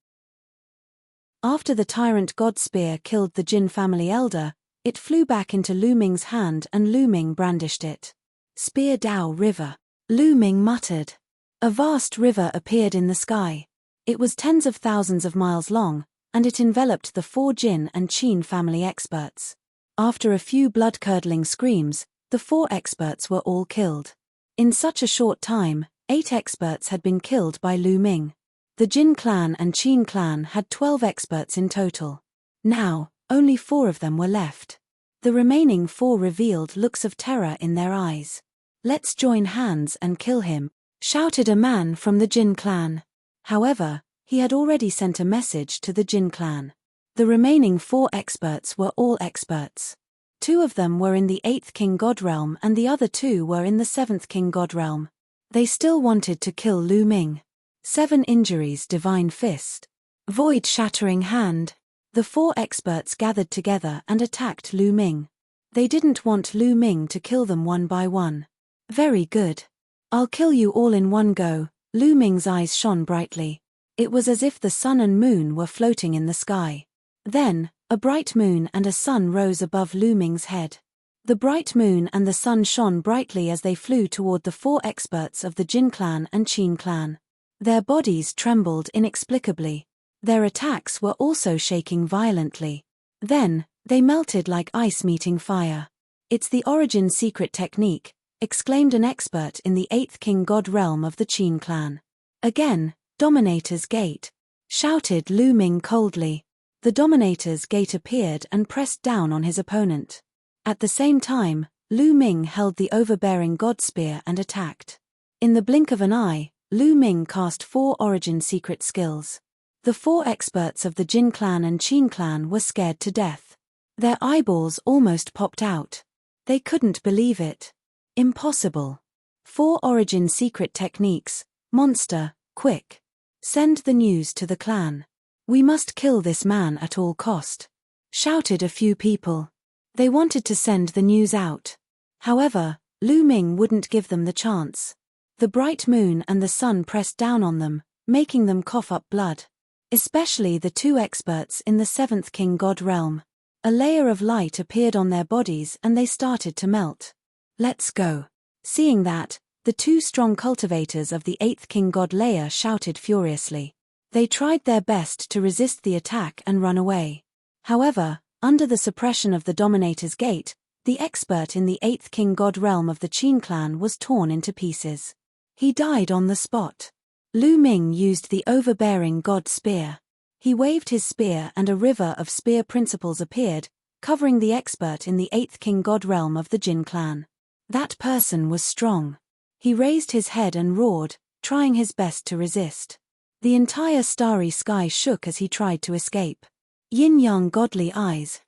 After the tyrant god spear killed the Jin family elder, it flew back into Lu Ming's hand and Lu Ming brandished it. "Spear Dao River," Lu Ming muttered. A vast river appeared in the sky. It was tens of thousands of miles long, and it enveloped the 4 Jin and Qin family experts. After a few blood-curdling screams, the 4 experts were all killed. In such a short time, 8 experts had been killed by Lu Ming. The Jin clan and Qin clan had 12 experts in total. Now, only 4 of them were left. The remaining 4 revealed looks of terror in their eyes. "Let's join hands and kill him," shouted a man from the Jin clan. However, he had already sent a message to the Jin clan. The remaining 4 experts were all experts. 2 of them were in the 8th King God Realm and the other 2 were in the 7th King God Realm. They still wanted to kill Lu Ming. 7 injuries, divine fist. Void-shattering hand. The 4 experts gathered together and attacked Lu Ming. They didn't want Lu Ming to kill them one by one. "Very good. I'll kill you all in one go." Lu Ming's eyes shone brightly. It was as if the sun and moon were floating in the sky. Then, a bright moon and a sun rose above Lu Ming's head. The bright moon and the sun shone brightly as they flew toward the 4 experts of the Jin clan and Qin clan. Their bodies trembled inexplicably. Their attacks were also shaking violently. Then, they melted like ice meeting fire. "It's the origin secret technique," exclaimed an expert in the 8th King God Realm of the Qin clan. "Again, Dominator's Gate," shouted Lu Ming coldly. The Dominator's Gate appeared and pressed down on his opponent. At the same time, Lu Ming held the overbearing God Spear and attacked. In the blink of an eye, Lu Ming cast 4 origin secret skills. The 4 experts of the Jin clan and Qin clan were scared to death. Their eyeballs almost popped out. They couldn't believe it. Impossible. 4 origin secret techniques. Monster, quick. Send the news to the clan. "We must kill this man at all cost," shouted a few people. They wanted to send the news out. However, Lu Ming wouldn't give them the chance. The bright moon and the sun pressed down on them, making them cough up blood. Especially the two experts in the seventh king god realm. A layer of light appeared on their bodies and they started to melt. Let's go. Seeing that, the two strong cultivators of the eighth king god layer shouted furiously. They tried their best to resist the attack and run away. However, under the suppression of the Dominator's Gate, the expert in the eighth king god realm of the Qin clan was torn into pieces. He died on the spot. Lu Ming used the overbearing god spear. He waved his spear and a river of spear principles appeared, covering the expert in the eighth king god realm of the Jin clan. That person was strong. He raised his head and roared, trying his best to resist. The entire starry sky shook as he tried to escape. Yin-yang godly eyes,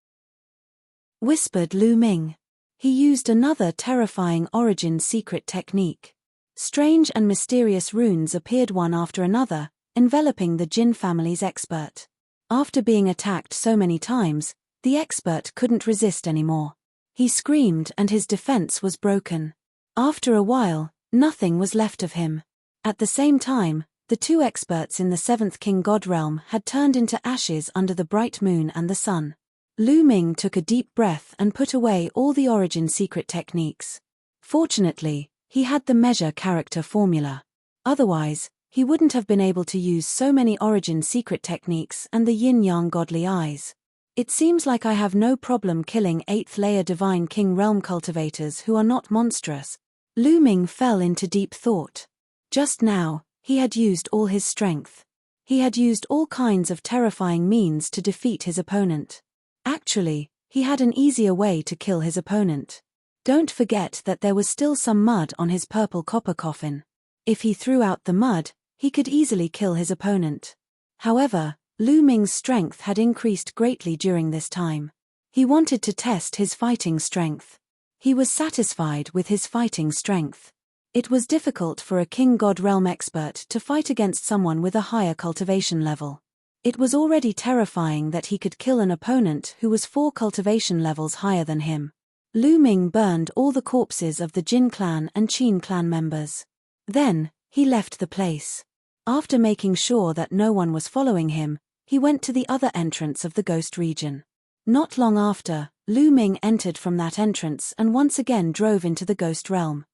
whispered Lu Ming. He used another terrifying origin secret technique. Strange and mysterious runes appeared one after another, enveloping the Jin family's expert. After being attacked so many times, the expert couldn't resist anymore. He screamed and his defense was broken. After a while, nothing was left of him. At the same time, the two experts in the seventh king god realm had turned into ashes under the bright moon and the sun. Lu Ming took a deep breath and put away all the origin secret techniques. Fortunately, he had the measure character formula. Otherwise, he wouldn't have been able to use so many origin secret techniques and the yin-yang godly eyes. It seems like I have no problem killing 8th layer divine king realm cultivators who are not monstrous. Lu Ming fell into deep thought. Just now, he had used all his strength. He had used all kinds of terrifying means to defeat his opponent. Actually, he had an easier way to kill his opponent. Don't forget that there was still some mud on his purple copper coffin. If he threw out the mud, he could easily kill his opponent. However, Lu Ming's strength had increased greatly during this time. He wanted to test his fighting strength. He was satisfied with his fighting strength. It was difficult for a king god realm expert to fight against someone with a higher cultivation level. It was already terrifying that he could kill an opponent who was 4 cultivation levels higher than him. Lu Ming burned all the corpses of the Jin clan and Qin clan members. Then, he left the place. After making sure that no one was following him, he went to the other entrance of the ghost region. Not long after, Lu Ming entered from that entrance and once again drove into the ghost realm.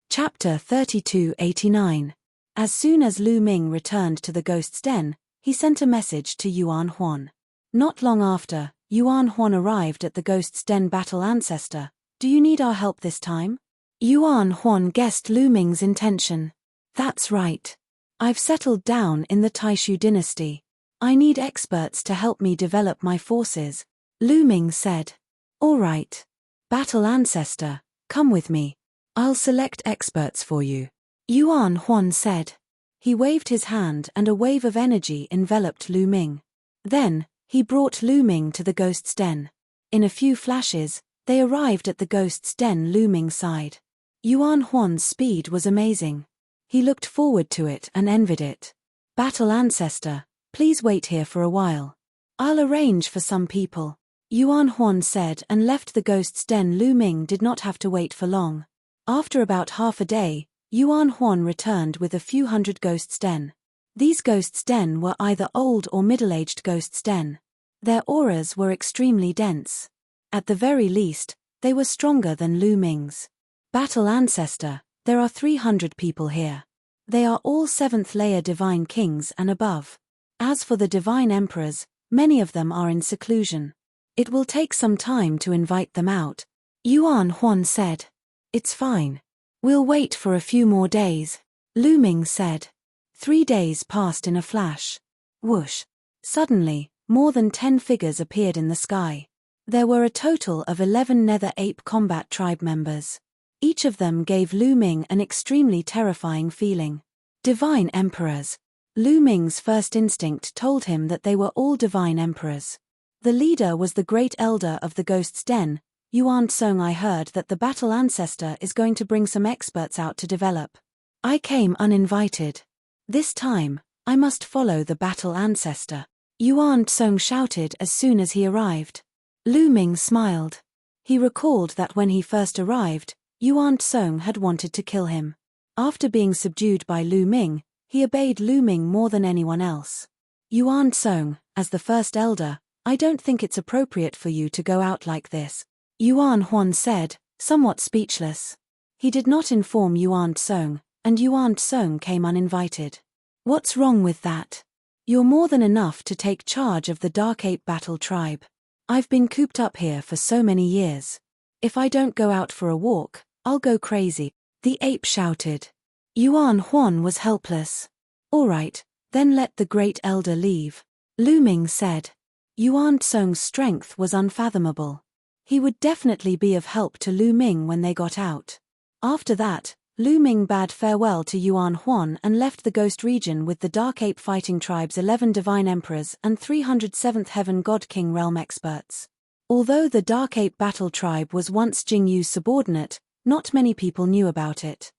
Chapter 3289. As soon as Lu Ming returned to the ghost's den, he sent a message to Yuan Huan. Not long after, Yuan Huan arrived at the ghost's den. Battle ancestor, do you need our help this time? Yuan Huan guessed Lu Ming's intention. That's right. I've settled down in the Taishu dynasty. I need experts to help me develop my forces, Lu Ming said. All right. Battle ancestor, come with me. I'll select experts for you, Yuan Huan said. He waved his hand and a wave of energy enveloped Lu Ming. Then, he brought Lu Ming to the ghost's den. In a few flashes, they arrived at the ghost's den. Lu Ming sighed. Yuan Huan's speed was amazing. He looked forward to it and envied it. Battle ancestor, please wait here for a while. I'll arrange for some people, Yuan Huan said and left the ghost's den. Lu Ming did not have to wait for long. After about half a day, Yuan Huan returned with a few hundred ghosts' den. These ghosts' den were either old or middle-aged ghosts' den. Their auras were extremely dense. At the very least, they were stronger than Lu Ming's. Battle ancestor, there are 300 people here. They are all 7th layer divine kings and above. As for the divine emperors, many of them are in seclusion. It will take some time to invite them out, Yuan Huan said. It's fine. We'll wait for a few more days, Lu Ming said. 3 days passed in a flash. Whoosh. Suddenly, more than 10 figures appeared in the sky. There were a total of 11 Nether Ape Combat Tribe members. Each of them gave Lu Ming an extremely terrifying feeling. Divine Emperors. Lu Ming's first instinct told him that they were all Divine Emperors. The leader was the Great Elder of the Ghost's Den, Yuan Song. I heard that the Battle Ancestor is going to bring some experts out to develop. I came uninvited. This time, I must follow the Battle Ancestor, Yuan Song shouted as soon as he arrived. Lu Ming smiled. He recalled that when he first arrived, Yuan Song had wanted to kill him. After being subdued by Lu Ming, he obeyed Lu Ming more than anyone else. Yuan Song, as the first elder, I don't think it's appropriate for you to go out like this, Yuan Huan said, somewhat speechless. He did not inform Yuan Song, and Yuan Song came uninvited. What's wrong with that? You're more than enough to take charge of the Dark Ape Battle Tribe. I've been cooped up here for so many years. If I don't go out for a walk, I'll go crazy, the ape shouted. Yuan Huan was helpless. All right, then let the great elder leave, Lu Ming said. Yuan Song's strength was unfathomable. He would definitely be of help to Lu Ming when they got out. After that, Lu Ming bade farewell to Yuan Huan and left the Ghost region with the Dark Ape Fighting Tribe's 11 Divine Emperors and 307th Heaven God King realm experts. Although the Dark Ape Battle Tribe was once Jingyu's subordinate, not many people knew about it.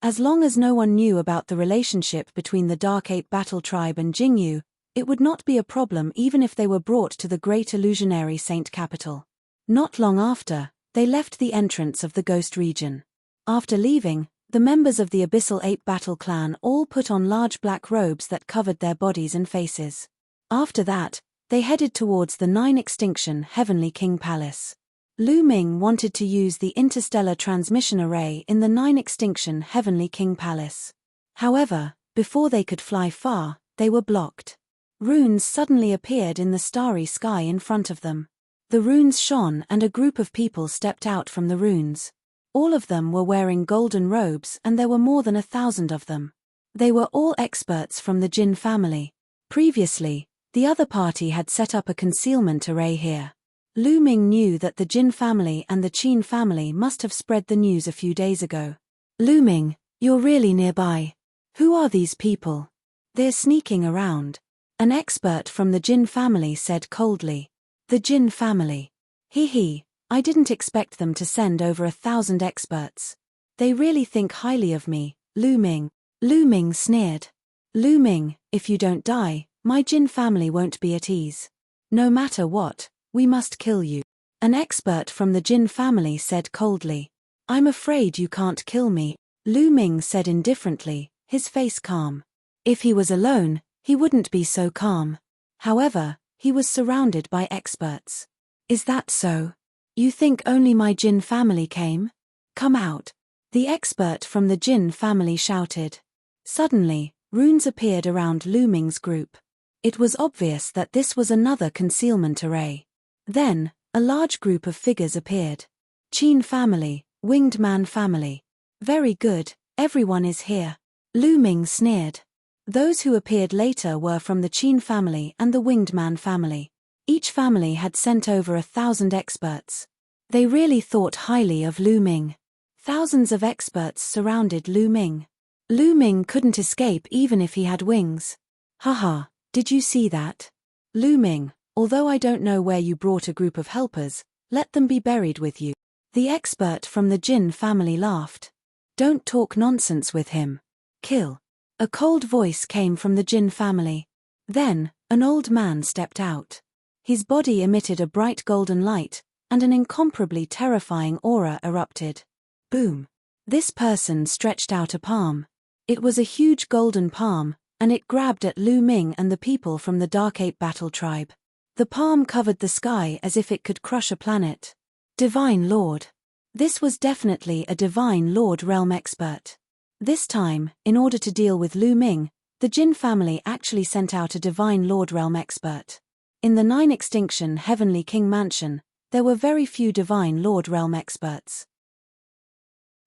As long as no one knew about the relationship between the Dark Ape Battle Tribe and Jingyu, it would not be a problem even if they were brought to the Great Illusionary Saint capital. Not long after, they left the entrance of the Ghost region. After leaving, the members of the Abyssal Ape Battle Clan all put on large black robes that covered their bodies and faces. After that, they headed towards the 9 Extinction Heavenly King Palace. Lu Ming wanted to use the interstellar transmission array in the 9 Extinction Heavenly King Palace. However, before they could fly far, they were blocked. Runes suddenly appeared in the starry sky in front of them. The runes shone and a group of people stepped out from the runes. All of them were wearing golden robes and there were more than 1,000 of them. They were all experts from the Jin family. Previously, the other party had set up a concealment array here. Lu Ming knew that the Jin family and the Qin family must have spread the news a few days ago. Lu Ming, you're really nearby. Who are these people? They're sneaking around. An expert from the Jin family said coldly. The Jin family. He. I didn't expect them to send over 1,000 experts. They really think highly of me, Lu Ming. Lu Ming sneered. Lu Ming, if you don't die, my Jin family won't be at ease. No matter what, we must kill you. An expert from the Jin family said coldly. I'm afraid you can't kill me, Lu Ming said indifferently, his face calm. If he was alone, he wouldn't be so calm. However, he was surrounded by experts. Is that so? You think only my Jin family came? Come out. The expert from the Jin family shouted. Suddenly, runes appeared around Lu Ming's group. It was obvious that this was another concealment array. Then, a large group of figures appeared. Qin family, Winged Man family. Very good, everyone is here. Lu Ming sneered. Those who appeared later were from the Qin family and the Winged Man family. Each family had sent over 1,000 experts. They really thought highly of Lu Ming. Thousands of experts surrounded Lu Ming. Lu Ming couldn't escape even if he had wings. Haha, did you see that? Lu Ming, although I don't know where you brought a group of helpers, let them be buried with you. The expert from the Jin family laughed. Don't talk nonsense with him. Kill. A cold voice came from the Jin family. Then, an old man stepped out. His body emitted a bright golden light, and an incomparably terrifying aura erupted. Boom. This person stretched out a palm. It was a huge golden palm, and it grabbed at Lu Ming and the people from the Dark Ape Battle Tribe. The palm covered the sky as if it could crush a planet. Divine Lord. This was definitely a Divine Lord realm expert. This time, in order to deal with Lu Ming, the Jin family actually sent out a Divine Lord realm expert. In the 9 Extinction Heavenly King Mansion, there were very few Divine Lord realm experts.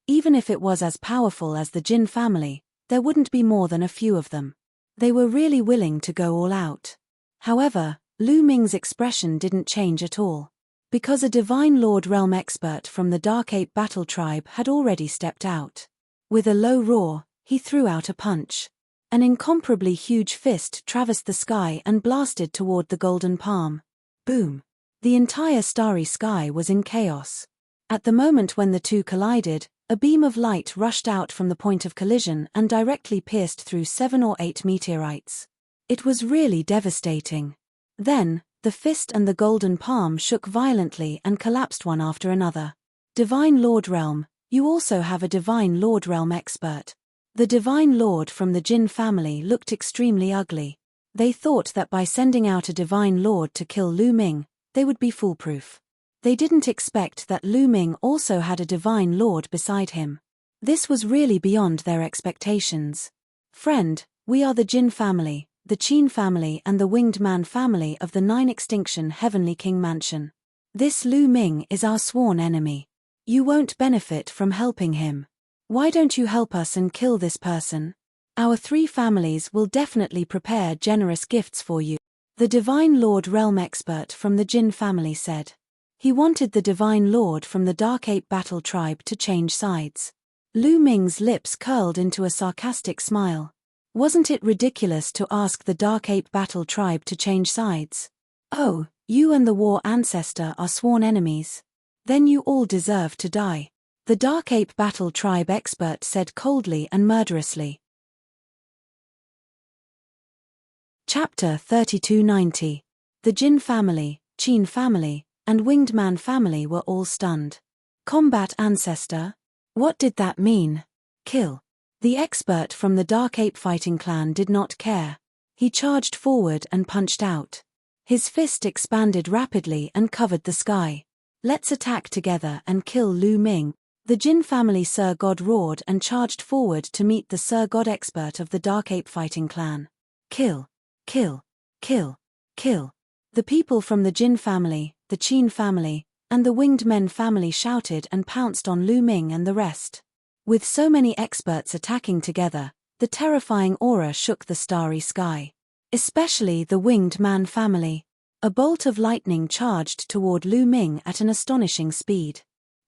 Even if it was as powerful as the Jin family, there wouldn't be more than a few of them. They were really willing to go all out. However, Lu Ming's expression didn't change at all. Because a Divine Lord realm expert from the Dark Ape Battle Tribe had already stepped out. With a low roar, he threw out a punch. An incomparably huge fist traversed the sky and blasted toward the golden palm. Boom. The entire starry sky was in chaos. At the moment when the two collided, a beam of light rushed out from the point of collision and directly pierced through 7 or 8 meteorites. It was really devastating. Then, the fist and the golden palm shook violently and collapsed one after another. Divine Lord Realm, you also have a Divine Lord Realm expert. The Divine Lord from the Jin family looked extremely ugly. They thought that by sending out a Divine Lord to kill Lu Ming, they would be foolproof. They didn't expect that Lu Ming also had a Divine Lord beside him. This was really beyond their expectations. Friend, we are the Jin family, the Qin family and the Winged Man family of the 9 Extinction Heavenly King Mansion. This Lu Ming is our sworn enemy. You won't benefit from helping him. Why don't you help us and kill this person? Our 3 families will definitely prepare generous gifts for you. The Divine Lord Realm expert from the Jin family said. He wanted the Divine Lord from the Dark Ape Battle tribe to change sides. Lu Ming's lips curled into a sarcastic smile. Wasn't it ridiculous to ask the Dark Ape Battle tribe to change sides? Oh, you and the War Ancestor are sworn enemies. Then you all deserve to die. The Dark Ape Battle tribe expert said coldly and murderously. Chapter 3290. The Jin family, Qin family, and Winged Man family were all stunned. Combat Ancestor? What did that mean? Kill. The expert from the Dark Ape Fighting Clan did not care. He charged forward and punched out. His fist expanded rapidly and covered the sky. Let's attack together and kill Lu Ming. The Jin family Sir God roared and charged forward to meet the Sir God expert of the Dark Ape Fighting Clan. Kill. Kill. Kill. Kill. The people from the Jin family, the Qin family, and the Winged Men family shouted and pounced on Lu Ming and the rest. With so many experts attacking together, the terrifying aura shook the starry sky. Especially the Winged Man family. A bolt of lightning charged toward Lu Ming at an astonishing speed.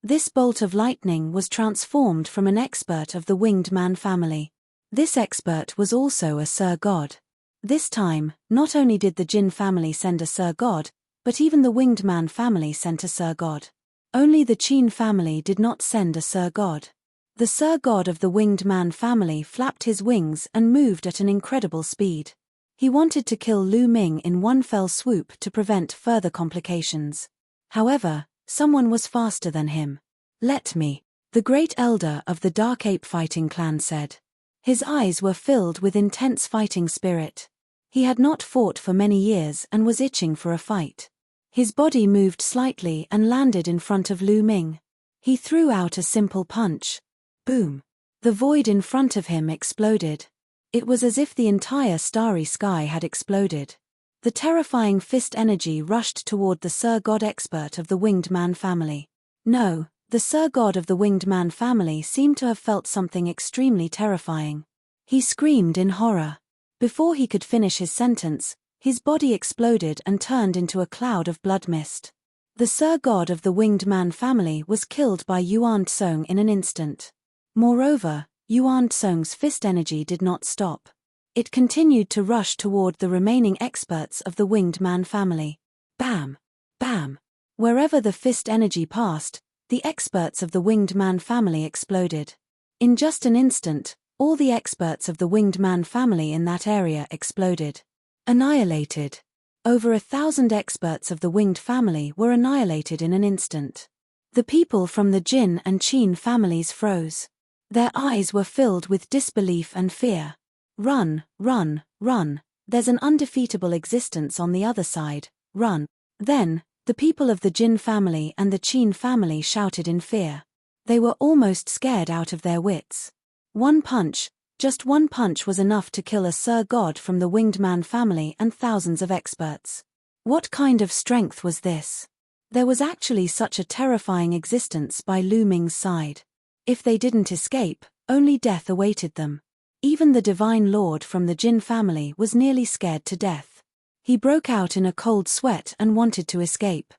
This bolt of lightning was transformed from an expert of the Winged Man family. This expert was also a Sir God. This time, not only did the Jin family send a Sir God, but even the Winged Man family sent a Sir God. Only the Qin family did not send a Sir God. The Sir God of the Winged Man family flapped his wings and moved at an incredible speed. He wanted to kill Lu Ming in one fell swoop to prevent further complications. However, someone was faster than him. Let me. The Great Elder of the Dark Ape Fighting Clan said. His eyes were filled with intense fighting spirit. He had not fought for many years and was itching for a fight. His body moved slightly and landed in front of Lu Ming. He threw out a simple punch. Boom. The void in front of him exploded. It was as if the entire starry sky had exploded. The terrifying fist energy rushed toward the Sir God expert of the Winged Man family. No, the Sir God of the Winged Man family seemed to have felt something extremely terrifying. He screamed in horror. Before he could finish his sentence, his body exploded and turned into a cloud of blood mist. The Sir God of the Winged Man family was killed by Yuan Tsong in an instant. Moreover, Yuan Tsong's fist energy did not stop. It continued to rush toward the remaining experts of the Winged Man family. Bam! Bam! Wherever the fist energy passed, the experts of the Winged Man family exploded. In just an instant, all the experts of the Winged Man family in that area exploded. Annihilated. Over 1,000 experts of the Winged family were annihilated in an instant. The people from the Jin and Qin families froze. Their eyes were filled with disbelief and fear. Run, run, run, there's an undefeatable existence on the other side, run. Then, the people of the Jin family and the Qin family shouted in fear. They were almost scared out of their wits. One punch, just one punch was enough to kill a Sir God from the Winged Man family and thousands of experts. What kind of strength was this? There was actually such a terrifying existence by Lu Ming's side. If they didn't escape, only death awaited them. Even the Divine Lord from the Jin family was nearly scared to death. He broke out in a cold sweat and wanted to escape.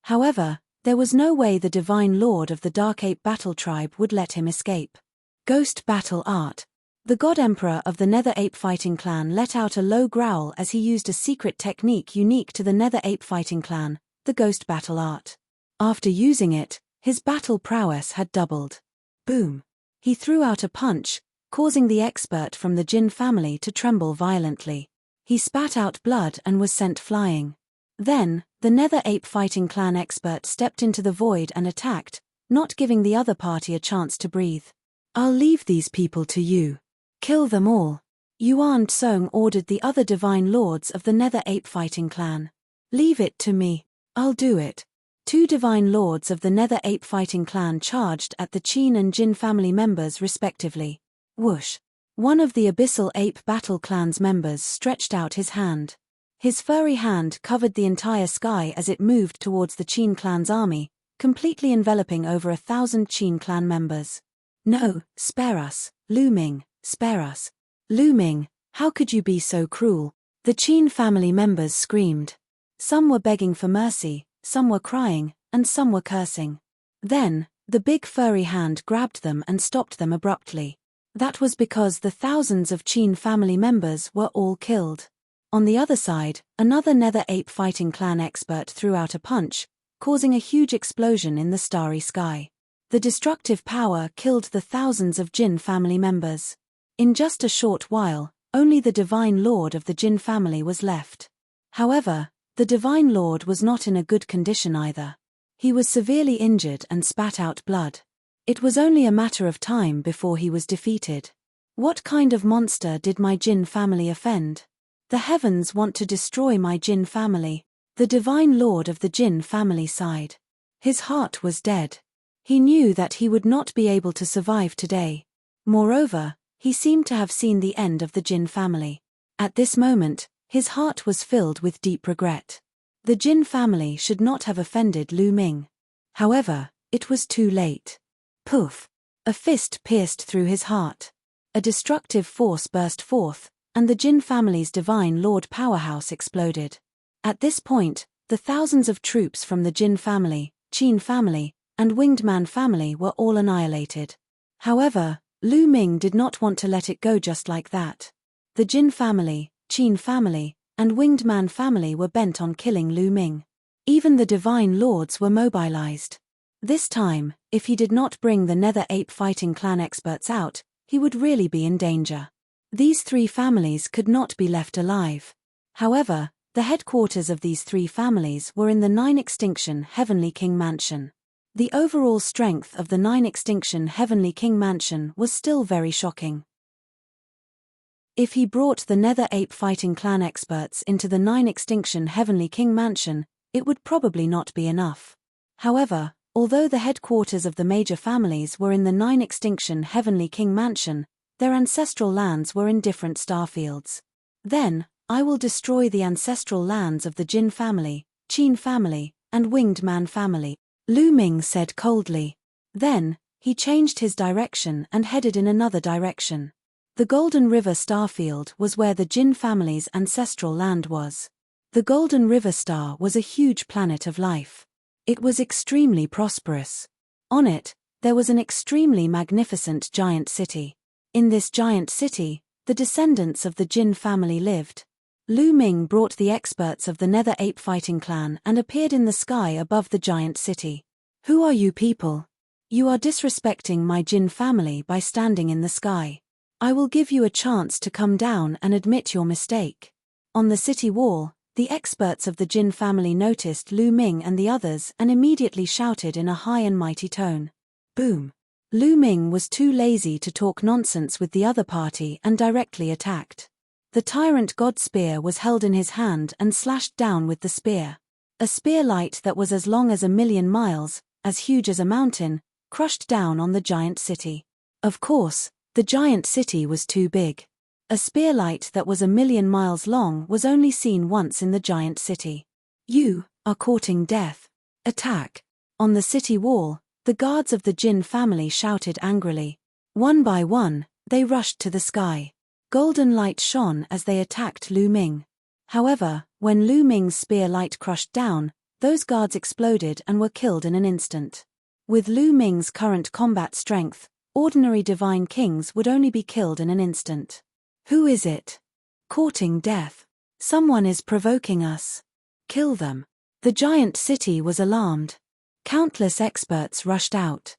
However, there was no way the Divine Lord of the Dark Ape Battle tribe would let him escape. Ghost Battle Art. The God Emperor of the Nether Ape Fighting Clan let out a low growl as he used a secret technique unique to the Nether Ape Fighting Clan, the Ghost Battle Art. After using it, his battle prowess had doubled. Boom. He threw out a punch, causing the expert from the Jin family to tremble violently. He spat out blood and was sent flying. Then, the Nether Ape Fighting Clan expert stepped into the void and attacked, not giving the other party a chance to breathe. "I'll leave these people to you. Kill them all." Yuan Tsong ordered the other divine lords of the Nether Ape Fighting Clan. "Leave it to me. I'll do it." Two divine lords of the Nether Ape Fighting Clan charged at the Qin and Jin family members respectively. Whoosh! One of the Abyssal Ape Battle Clan's members stretched out his hand. His furry hand covered the entire sky as it moved towards the Qin clan's army, completely enveloping over 1,000 Qin clan members. "No, spare us, Lu Ming, spare us. Lu Ming, how could you be so cruel?" The Qin family members screamed. Some were begging for mercy, some were crying, and some were cursing. Then, the big furry hand grabbed them and stopped them abruptly. That was because the thousands of Qin family members were all killed. On the other side, another Nether Ape Fighting Clan expert threw out a punch, causing a huge explosion in the starry sky. The destructive power killed the thousands of Jin family members. In just a short while, only the Divine Lord of the Jin family was left. However, the Divine Lord was not in a good condition either. He was severely injured and spat out blood. It was only a matter of time before he was defeated. "What kind of monster did my Jin family offend? The heavens want to destroy my Jin family." The Divine Lord of the Jin family sighed. His heart was dead. He knew that he would not be able to survive today. Moreover, he seemed to have seen the end of the Jin family. At this moment, his heart was filled with deep regret. The Jin family should not have offended Lu Ming. However, it was too late. Poof! A fist pierced through his heart. A destructive force burst forth, and the Jin family's Divine Lord powerhouse exploded. At this point, the thousands of troops from the Jin family, Qin family, and Winged Man family were all annihilated. However, Lu Ming did not want to let it go just like that. The Jin family, Qin family, and Winged Man family were bent on killing Lu Ming. Even the Divine Lords were mobilized. This time, if he did not bring the Nether Ape Fighting Clan experts out, he would really be in danger. These three families could not be left alive. However, the headquarters of these three families were in the Nine Extinction Heavenly King Mansion. The overall strength of the Nine Extinction Heavenly King Mansion was still very shocking. If he brought the Nether Ape Fighting Clan experts into the Nine Extinction Heavenly King Mansion, it would probably not be enough. However, although the headquarters of the major families were in the Nine Extinction Heavenly King Mansion, their ancestral lands were in different starfields. Then, I will destroy the ancestral lands of the Jin family, Qin family, and Winged Man family, Lu Ming said coldly. Then, he changed his direction and headed in another direction. The Golden River starfield was where the Jin family's ancestral land was. The Golden River star was a huge planet of life. It was extremely prosperous. On it, there was an extremely magnificent giant city. In this giant city, the descendants of the Jin family lived. Lu Ming brought the experts of the Nether Ape Fighting Clan and appeared in the sky above the giant city. "Who are you people? You are disrespecting my Jin family by standing in the sky. I will give you a chance to come down and admit your mistake." On the city wall, the experts of the Jin family noticed Lu Ming and the others and immediately shouted in a high and mighty tone. Boom! Lu Ming was too lazy to talk nonsense with the other party and directly attacked. The Tyrant God Spear was held in his hand and slashed down with the spear. A spear light that was as long as 1,000,000 miles, as huge as a mountain, crushed down on the giant city. Of course, the giant city was too big. A spear light that was 1,000,000 miles long was only seen once in the giant city. "You are courting death. Attack!" On the city wall, the guards of the Jin family shouted angrily. One by one, they rushed to the sky. Golden light shone as they attacked Lu Ming. However, when Lu Ming's spear light crushed down, those guards exploded and were killed in an instant. With Lu Ming's current combat strength, ordinary divine kings would only be killed in an instant. Who is it? Courting death. Someone is provoking us. Kill them. The giant city was alarmed. Countless experts rushed out.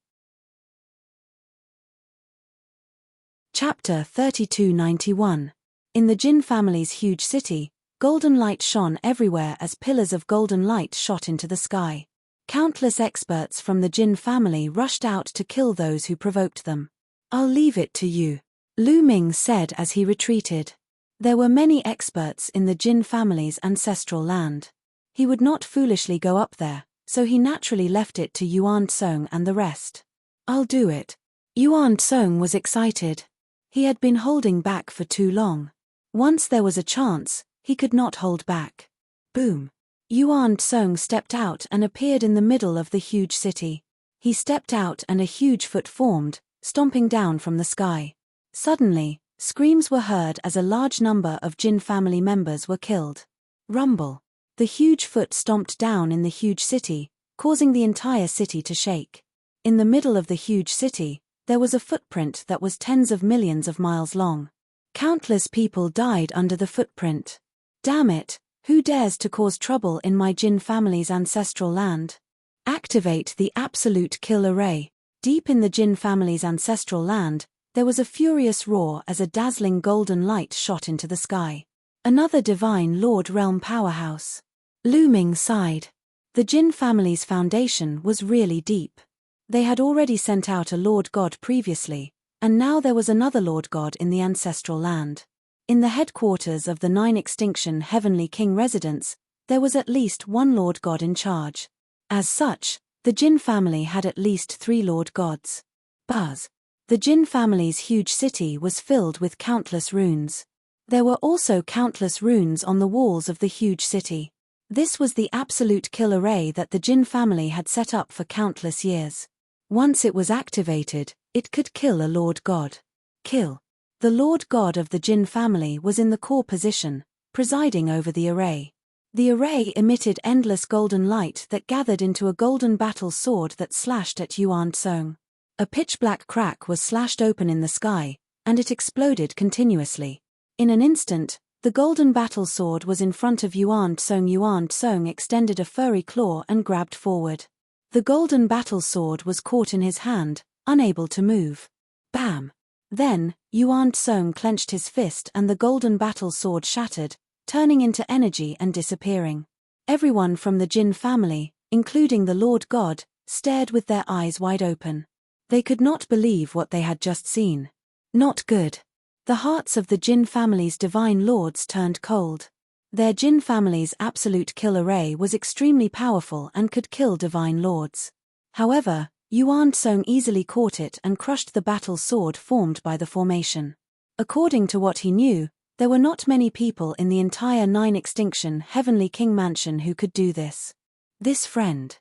Chapter 3291. In the Jin family's huge city, Golden light shone everywhere as pillars of golden light shot into the sky. Countless experts from the Jin family rushed out to kill those who provoked them. "I'll leave it to you," Lu Ming said as he retreated. There were many experts in the Jin family's ancestral land. He would not foolishly go up there, so he naturally left it to Yuan Tsong and the rest. "I'll do it." Yuan Tsong was excited. He had been holding back for too long. Once there was a chance, he could not hold back. Boom. Yuan Tsong stepped out and appeared in the middle of the huge city. He stepped out and a huge foot formed, stomping down from the sky. Suddenly, screams were heard as a large number of Jin family members were killed. Rumble. The huge foot stomped down in the huge city, causing the entire city to shake. In the middle of the huge city, there was a footprint that was tens of millions of miles long. Countless people died under the footprint. Damn it, who dares to cause trouble in my Jin family's ancestral land? Activate the absolute kill array. Deep in the Jin family's ancestral land, there was a furious roar as a dazzling golden light shot into the sky. Another divine Lord Realm powerhouse. Lu Ming sighed. The Jin family's foundation was really deep. They had already sent out a Lord God previously, and now there was another Lord God in the ancestral land. In the headquarters of the 9 Extinction Heavenly King residence, there was at least one Lord God in charge. As such, the Jin family had at least 3 Lord Gods. Buzz. The Jin family's huge city was filled with countless runes. There were also countless runes on the walls of the huge city. This was the absolute kill array that the Jin family had set up for countless years. Once it was activated, it could kill a Lord God. Kill. The Lord God of the Jin family was in the core position, presiding over the array. The array emitted endless golden light that gathered into a golden battle sword that slashed at Yuan Tsong. A pitch-black crack was slashed open in the sky, and it exploded continuously. In an instant, the golden battle sword was in front of Yuan Tsong. Yuan Tsong extended a furry claw and grabbed forward. The golden battle sword was caught in his hand, unable to move. Bam! Then, Yuan Tsong clenched his fist and the golden battle sword shattered, turning into energy and disappearing. Everyone from the Jin family, including the Lord God, stared with their eyes wide open. They could not believe what they had just seen. Not good. The hearts of the Jin family's divine lords turned cold. Their Jin family's absolute kill array was extremely powerful and could kill divine lords. However, Yuan Tsong easily caught it and crushed the battle sword formed by the formation. According to what he knew, there were not many people in the entire 9 Extinction Heavenly King mansion who could do this. This friend.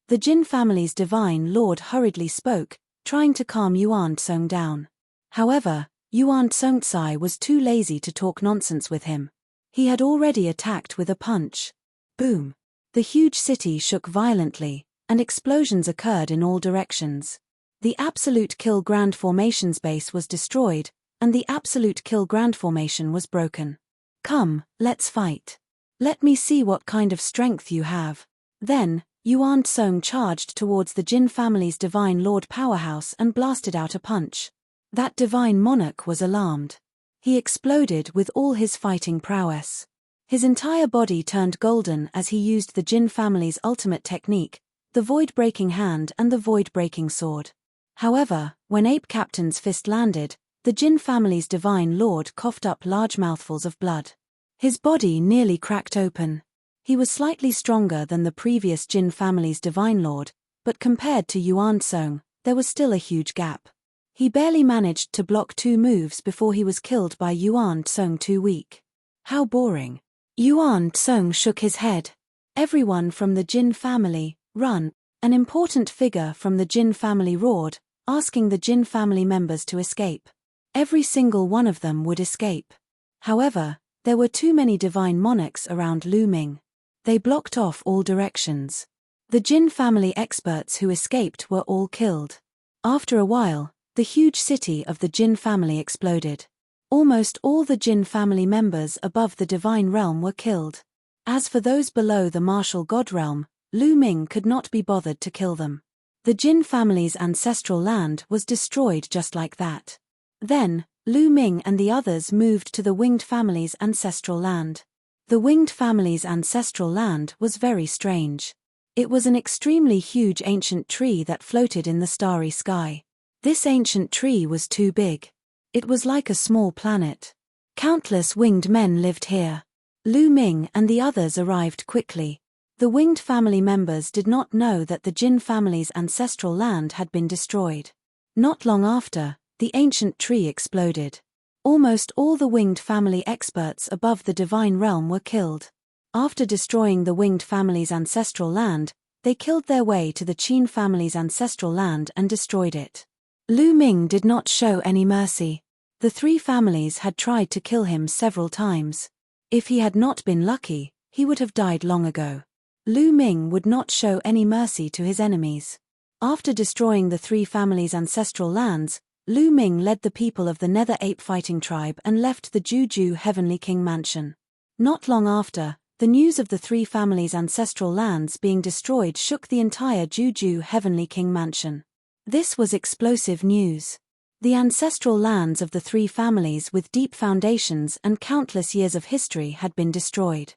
The Jin family's divine lord hurriedly spoke, trying to calm Yuan Tsong down. However, Yuan Tsongtsai was too lazy to talk nonsense with him. He had already attacked with a punch. Boom! The huge city shook violently, and explosions occurred in all directions. The Absolute Kill Grand Formation's base was destroyed, and the Absolute Kill Grand Formation was broken. Come, let's fight. Let me see what kind of strength you have. Then, Yuan Tsong charged towards the Jin family's divine lord powerhouse and blasted out a punch. That divine monarch was alarmed. He exploded with all his fighting prowess. His entire body turned golden as he used the Jin family's ultimate technique, the void-breaking hand and the void-breaking sword. However, when Ape Captain's fist landed, the Jin family's divine lord coughed up large mouthfuls of blood. His body nearly cracked open. He was slightly stronger than the previous Jin family's divine lord, but compared to Yuan Tsong, there was still a huge gap. He barely managed to block 2 moves before he was killed by Yuan Tsong too weak. How boring. Yuan Tsong shook his head. Everyone from the Jin family, run. An important figure from the Jin family roared, asking the Jin family members to escape. Every single one of them would escape. However, there were too many divine monarchs around Lu Ming. They blocked off all directions. The Jin family experts who escaped were all killed. After a while, the huge city of the Jin family exploded. Almost all the Jin family members above the divine realm were killed. As for those below the martial god realm, Lu Ming could not be bothered to kill them. The Jin family's ancestral land was destroyed just like that. Then, Lu Ming and the others moved to the winged family's ancestral land. The winged family's ancestral land was very strange. It was an extremely huge ancient tree that floated in the starry sky. This ancient tree was too big. It was like a small planet. Countless winged men lived here. Lu Ming and the others arrived quickly. The winged family members did not know that the Jin family's ancestral land had been destroyed. Not long after, the ancient tree exploded. Almost all the winged family experts above the divine realm were killed. After destroying the winged family's ancestral land, they killed their way to the Qin family's ancestral land and destroyed it. Lu Ming did not show any mercy. The three families had tried to kill him several times. If he had not been lucky, he would have died long ago. Lu Ming would not show any mercy to his enemies. After destroying the three families' ancestral lands, Lu Ming led the people of the Nether Ape fighting tribe and left the Juju Heavenly King mansion. Not long after, the news of the three families' ancestral lands being destroyed shook the entire Juju Heavenly King mansion. This was explosive news. The ancestral lands of the three families with deep foundations and countless years of history had been destroyed.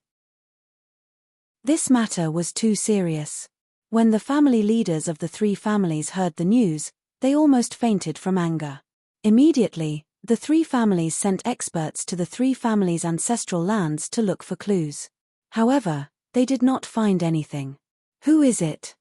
This matter was too serious. When the family leaders of the three families heard the news, they almost fainted from anger. Immediately, the three families sent experts to the three families' ancestral lands to look for clues. However, they did not find anything. Who is it?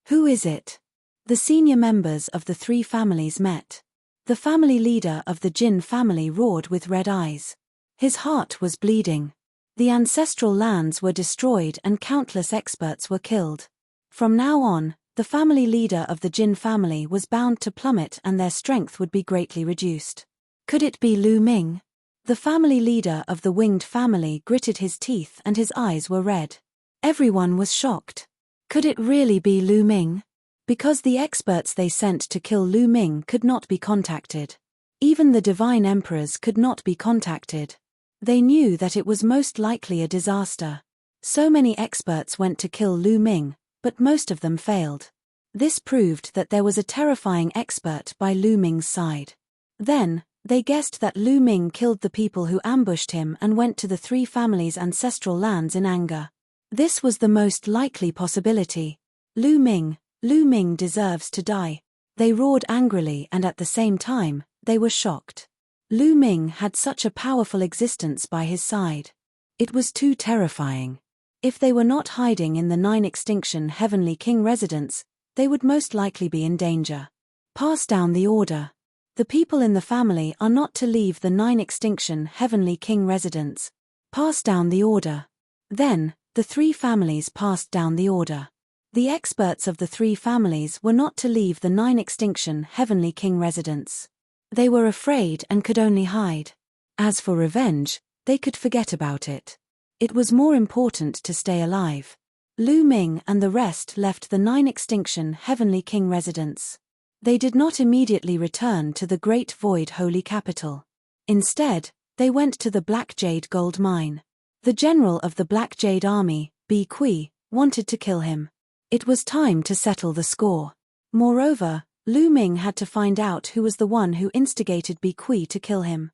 Who is it? The senior members of the three families met. The family leader of the Jin family roared with red eyes. His heart was bleeding. The ancestral lands were destroyed and countless experts were killed. From now on, the family leader of the Jin family was bound to plummet and their strength would be greatly reduced. Could it be Lu Ming? The family leader of the winged family gritted his teeth and his eyes were red. Everyone was shocked. Could it really be Lu Ming? Because the experts they sent to kill Lu Ming could not be contacted. Even the divine emperors could not be contacted. They knew that it was most likely a disaster. So many experts went to kill Lu Ming, but most of them failed. This proved that there was a terrifying expert by Lu Ming's side. Then, they guessed that Lu Ming killed the people who ambushed him and went to the three families' ancestral lands in anger. This was the most likely possibility. Lu Ming deserves to die. They roared angrily and at the same time, they were shocked. Lu Ming had such a powerful existence by his side. It was too terrifying. If they were not hiding in the 9 Extinction Heavenly King residence, they would most likely be in danger. Pass down the order. The people in the family are not to leave the 9 Extinction Heavenly King residence. Pass down the order. Then, the three families passed down the order. The experts of the three families were not to leave the 9 Extinction Heavenly King residence. They were afraid and could only hide. As for revenge, they could forget about it. It was more important to stay alive. Lu Ming and the rest left the 9 Extinction Heavenly King residence. They did not immediately return to the Great Void Holy Capital. Instead, they went to the Black Jade Gold Mine. The general of the Black Jade Army, Bi Kui, wanted to kill him. It was time to settle the score. Moreover, Lu Ming had to find out who was the one who instigated Bi Kui to kill him.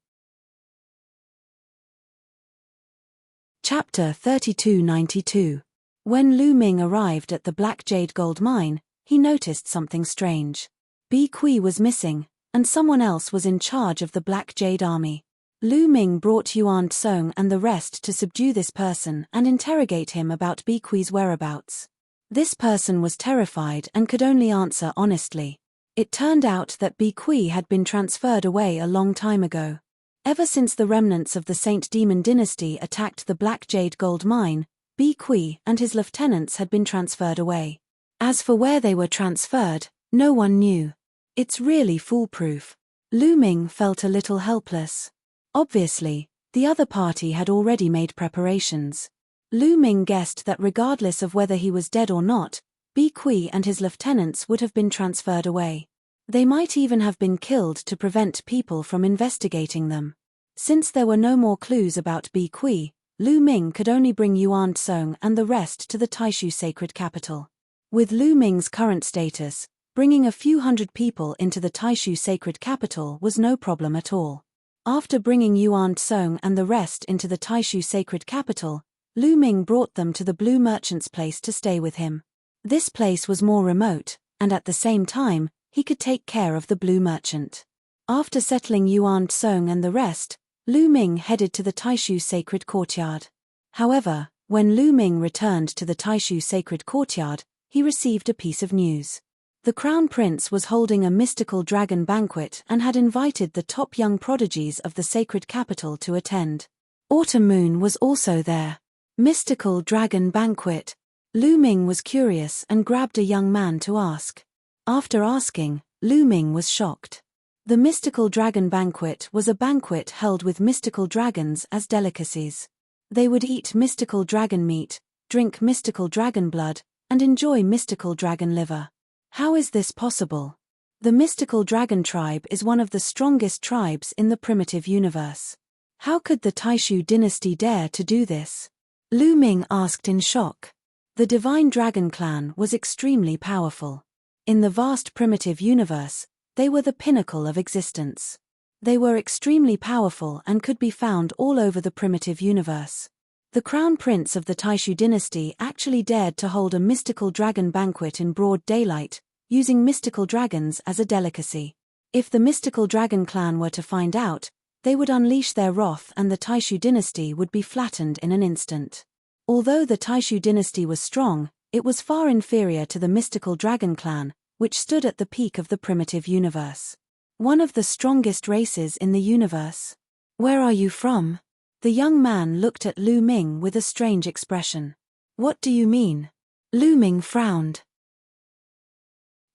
Chapter 3292. When Lu Ming arrived at the Black Jade Gold Mine, he noticed something strange. Bi Kui was missing, and someone else was in charge of the Black Jade Army. Lu Ming brought Yuan Tsong and the rest to subdue this person and interrogate him about Bi Kui's whereabouts. This person was terrified and could only answer honestly. It turned out that Bi Kui had been transferred away a long time ago. Ever since the remnants of the Saint Demon dynasty attacked the Black Jade Gold Mine, Bi Kui and his lieutenants had been transferred away. As for where they were transferred, no one knew. It's really foolproof. Lu Ming felt a little helpless. Obviously, the other party had already made preparations. Lu Ming guessed that regardless of whether he was dead or not, Bi Kui and his lieutenants would have been transferred away. They might even have been killed to prevent people from investigating them. Since there were no more clues about Bi Kui, Lu Ming could only bring Yuan Tsong and the rest to the Taishu sacred capital. With Lu Ming's current status, bringing a few hundred people into the Taishu sacred capital was no problem at all. After bringing Yuan Tsong and the rest into the Taishu sacred capital, Lu Ming brought them to the Blue Merchant's place to stay with him. This place was more remote, and at the same time, he could take care of the Blue Merchant. After settling Yuan Tsong and the rest, Lu Ming headed to the Taishu sacred courtyard. However, when Lu Ming returned to the Taishu sacred courtyard, he received a piece of news. The Crown Prince was holding a mystical dragon banquet and had invited the top young prodigies of the sacred capital to attend. Autumn Moon was also there. Mystical dragon banquet. Lu Ming was curious and grabbed a young man to ask. After asking, Lu Ming was shocked. The mystical dragon banquet was a banquet held with mystical dragons as delicacies. They would eat mystical dragon meat, drink mystical dragon blood, and enjoy mystical dragon liver. How is this possible? The mystical dragon tribe is one of the strongest tribes in the primitive universe. How could the Taishu dynasty dare to do this? Lu Ming asked in shock. The divine dragon clan was extremely powerful. In the vast primitive universe, they were the pinnacle of existence. They were extremely powerful and could be found all over the primitive universe. The crown prince of the Taishu dynasty actually dared to hold a mystical dragon banquet in broad daylight, using mystical dragons as a delicacy. If the mystical dragon clan were to find out, they would unleash their wrath and the Taishu dynasty would be flattened in an instant. Although the Taishu dynasty was strong, it was far inferior to the mystical dragon clan, which stood at the peak of the primitive universe. One of the strongest races in the universe. Where are you from? The young man looked at Lu Ming with a strange expression. What do you mean? Lu Ming frowned.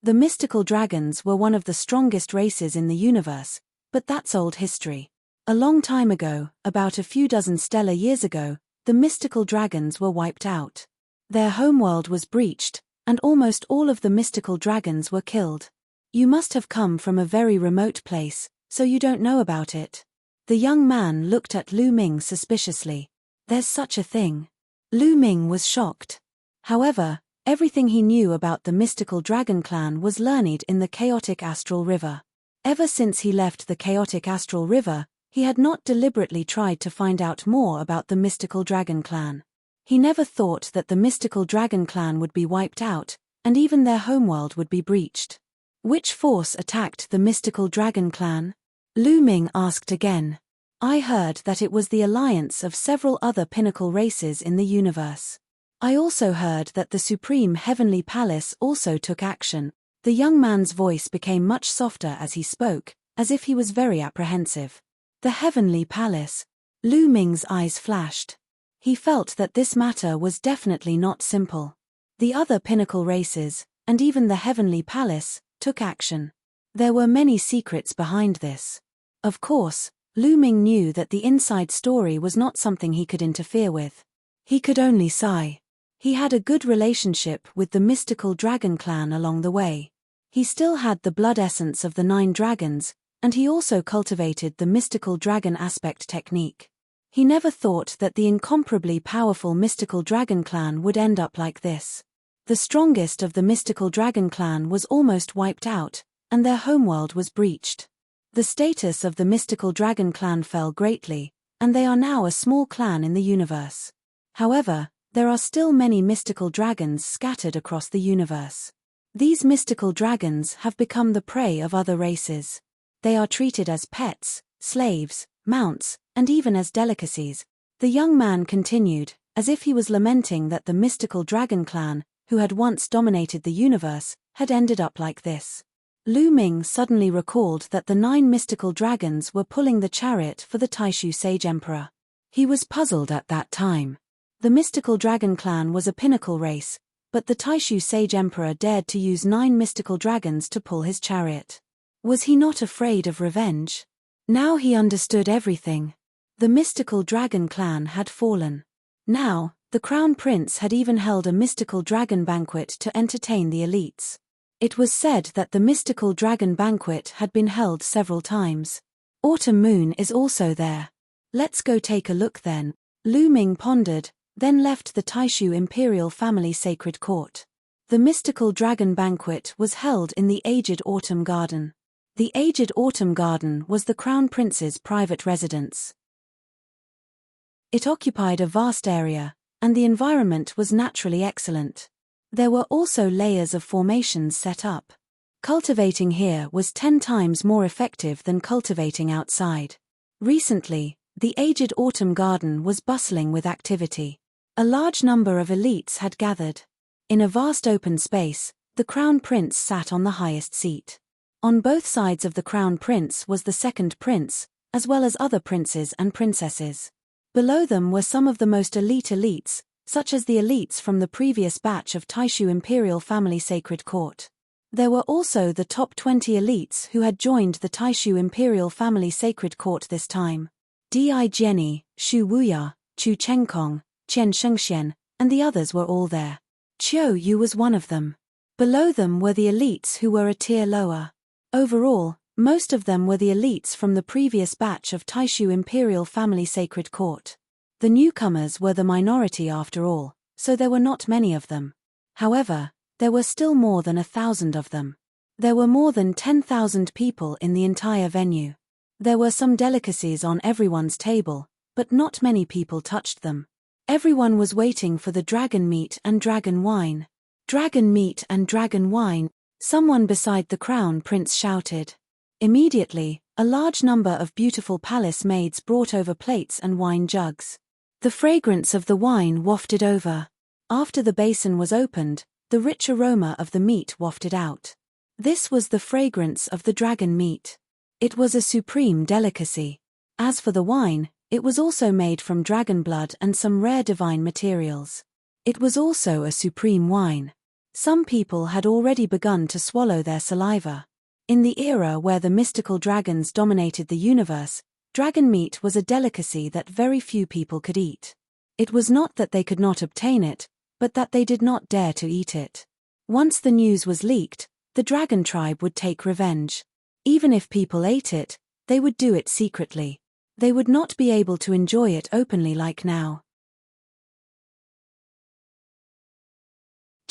The mystical dragons were one of the strongest races in the universe, but that's old history. A long time ago, about a few dozen stellar years ago, the mystical dragons were wiped out. Their homeworld was breached, and almost all of the mystical dragons were killed. You must have come from a very remote place, so you don't know about it. The young man looked at Lu Ming suspiciously. There's such a thing. Lu Ming was shocked. However, everything he knew about the mystical dragon clan was learned in the chaotic astral river. Ever since he left the chaotic astral river, he had not deliberately tried to find out more about the mystical dragon clan. He never thought that the mystical dragon clan would be wiped out, and even their homeworld would be breached. Which force attacked the mystical dragon clan? Lu Ming asked again. I heard that it was the alliance of several other pinnacle races in the universe. I also heard that the Supreme Heavenly Palace also took action. The young man's voice became much softer as he spoke, as if he was very apprehensive. The Heavenly Palace. Lu Ming's eyes flashed. He felt that this matter was definitely not simple. The other pinnacle races, and even the Heavenly Palace, took action. There were many secrets behind this. Of course, Lu Ming knew that the inside story was not something he could interfere with. He could only sigh. He had a good relationship with the mystical dragon clan along the way. He still had the blood essence of the 9 dragons, and he also cultivated the mystical dragon aspect technique. He never thought that the incomparably powerful mystical dragon clan would end up like this. The strongest of the mystical dragon clan was almost wiped out, and their homeworld was breached. The status of the mystical dragon clan fell greatly, and they are now a small clan in the universe. However, there are still many mystical dragons scattered across the universe. These mystical dragons have become the prey of other races. They are treated as pets, slaves, mounts, and even as delicacies. The young man continued, as if he was lamenting that the mystical dragon clan, who had once dominated the universe, had ended up like this. Lu Ming suddenly recalled that the 9 mystical dragons were pulling the chariot for the Taishu Sage Emperor. He was puzzled at that time. The mystical dragon clan was a pinnacle race, but the Taishu Sage Emperor dared to use 9 mystical dragons to pull his chariot. Was he not afraid of revenge? Now he understood everything. The mystical dragon clan had fallen. Now, the crown prince had even held a mystical dragon banquet to entertain the elites. It was said that the mystical dragon banquet had been held several times. Autumn Moon is also there. Let's go take a look then. Lu Ming pondered, then left the Taishu imperial family sacred court. The mystical dragon banquet was held in the aged autumn garden. The aged autumn garden was the Crown Prince's private residence. It occupied a vast area, and the environment was naturally excellent. There were also layers of formations set up. Cultivating here was 10 times more effective than cultivating outside. Recently, the aged autumn garden was bustling with activity. A large number of elites had gathered. In a vast open space, the Crown Prince sat on the highest seat. On both sides of the Crown Prince was the second prince, as well as other princes and princesses. Below them were some of the most elite elites, such as the elites from the previous batch of Taishu Imperial Family Sacred Court. There were also the top 20 elites who had joined the Taishu Imperial Family Sacred Court this time. Di Jiani, Shu Wuya, Chu Chengkong, Qian Shengxian, and the others were all there. Qiu Yu was one of them. Below them were the elites who were a tier lower. Overall, most of them were the elites from the previous batch of Taishu Imperial Family Sacred Court. The newcomers were the minority after all, so there were not many of them. However, there were still more than 1,000 of them. There were more than 10,000 people in the entire venue. There were some delicacies on everyone's table, but not many people touched them. Everyone was waiting for the dragon meat and dragon wine. Dragon meat and dragon wine, someone beside the Crown Prince shouted. Immediately, a large number of beautiful palace maids brought over plates and wine jugs. The fragrance of the wine wafted over. After the basin was opened, the rich aroma of the meat wafted out. This was the fragrance of the dragon meat. It was a supreme delicacy. As for the wine, it was also made from dragon blood and some rare divine materials. It was also a supreme wine. Some people had already begun to swallow their saliva. In the era where the mystical dragons dominated the universe, dragon meat was a delicacy that very few people could eat. It was not that they could not obtain it, but that they did not dare to eat it. Once the news was leaked, the dragon tribe would take revenge. Even if people ate it, they would do it secretly. They would not be able to enjoy it openly like now.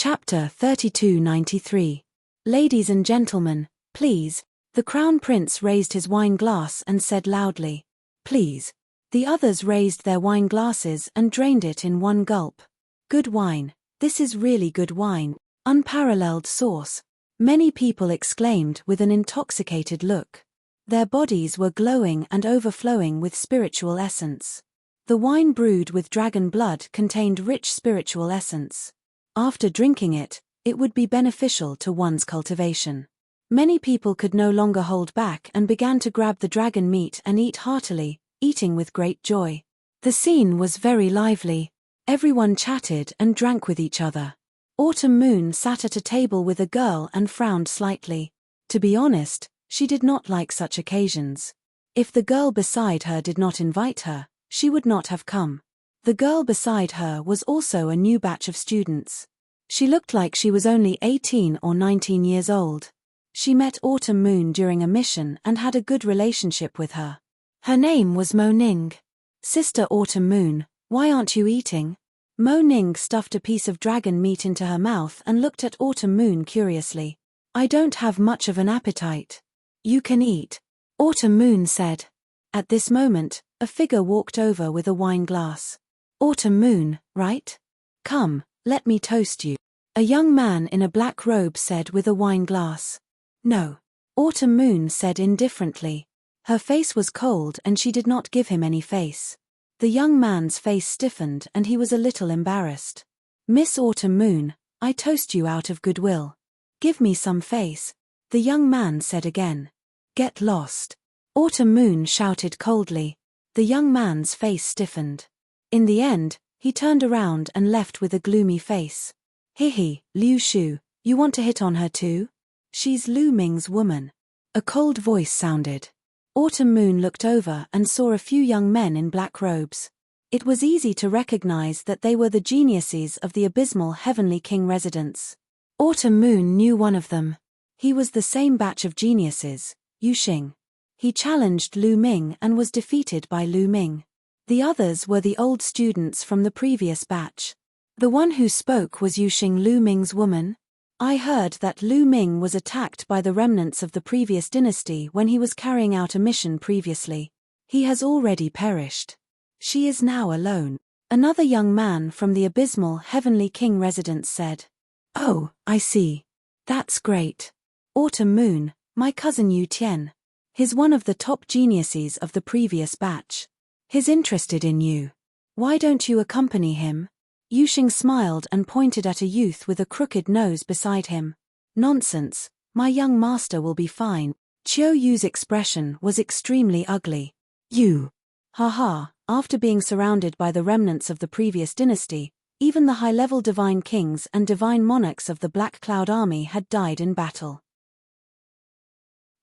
Chapter 3293. Ladies and gentlemen, please. The Crown Prince raised his wine glass and said loudly, "Please." The others raised their wine glasses and drained it in one gulp. Good wine. This is really good wine. Unparalleled sauce. Many people exclaimed with an intoxicated look. Their bodies were glowing and overflowing with spiritual essence. The wine brewed with dragon blood contained rich spiritual essence. After drinking it, it would be beneficial to one's cultivation. Many people could no longer hold back and began to grab the dragon meat and eat heartily, eating with great joy. The scene was very lively. Everyone chatted and drank with each other. Autumn Moon sat at a table with a girl and frowned slightly. To be honest, she did not like such occasions. If the girl beside her did not invite her, she would not have come. The girl beside her was also a new batch of students. She looked like she was only 18 or 19 years old. She met Autumn Moon during a mission and had a good relationship with her. Her name was Mo Ning. "Sister Autumn Moon, why aren't you eating?" Mo Ning stuffed a piece of dragon meat into her mouth and looked at Autumn Moon curiously. "I don't have much of an appetite." "You can eat," Autumn Moon said. At this moment, a figure walked over with a wine glass. "Autumn Moon, right? Come, let me toast you," a young man in a black robe said with a wine glass. "No," Autumn Moon said indifferently. Her face was cold and she did not give him any face. The young man's face stiffened and he was a little embarrassed. "Miss Autumn Moon, I toast you out of goodwill. Give me some face," the young man said again. "Get lost," Autumn Moon shouted coldly. The young man's face stiffened. In the end, he turned around and left with a gloomy face. "Hihi, Liu Shu, you want to hit on her too? She's Lu Ming's woman." A cold voice sounded. Autumn Moon looked over and saw a few young men in black robes. It was easy to recognize that they were the geniuses of the abysmal Heavenly King residence. Autumn Moon knew one of them. He was the same batch of geniuses, Yu Xing. He challenged Lu Ming and was defeated by Lu Ming. The others were the old students from the previous batch. The one who spoke was Yu Xing, Lu Ming's woman. I heard that Lu Ming was attacked by the remnants of the previous dynasty when he was carrying out a mission previously. He has already perished. She is now alone. Another young man from the abysmal Heavenly King residence said. Oh, I see. That's great. Autumn Moon, my cousin Yu Tian. He's one of the top geniuses of the previous batch. He's interested in you. Why don't you accompany him? Yuxing smiled and pointed at a youth with a crooked nose beside him. Nonsense, my young master will be fine. Qiu Yu's expression was extremely ugly. You. Haha, after being surrounded by the remnants of the previous dynasty, even the high-level divine kings and divine monarchs of the Black Cloud Army had died in battle.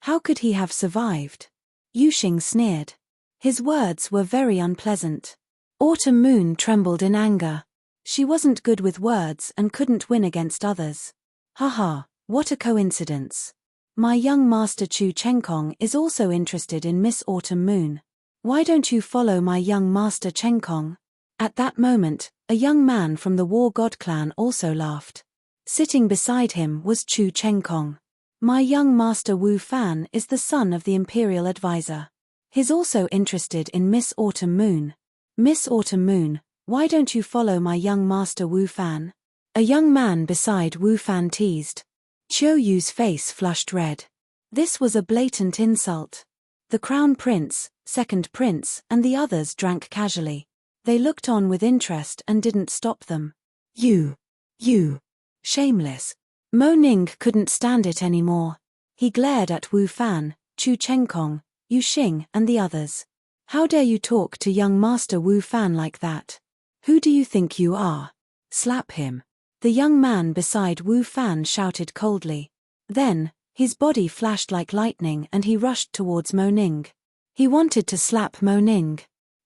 How could he have survived? Yuxing sneered. His words were very unpleasant. Autumn Moon trembled in anger. She wasn't good with words and couldn't win against others. Haha, what a coincidence. My young master Chu Chenkong is also interested in Miss Autumn Moon. Why don't you follow my young master Chenkong? At that moment, a young man from the War God clan also laughed. Sitting beside him was Chu Chenkong. My young master Wu Fan is the son of the Imperial Advisor. He's also interested in Miss Autumn Moon. Miss Autumn Moon, why don't you follow my young master Wu Fan? A young man beside Wu Fan teased. Qiu Yu's face flushed red. This was a blatant insult. The Crown Prince, Second Prince, and the others drank casually. They looked on with interest and didn't stop them. You. Shameless. Mo Ning couldn't stand it anymore. He glared at Wu Fan, Chu Chenkong, Yuxing, and the others. How dare you talk to young master Wu Fan like that? Who do you think you are? Slap him. The young man beside Wu Fan shouted coldly. Then, his body flashed like lightning and he rushed towards Mo Ning. He wanted to slap Mo Ning.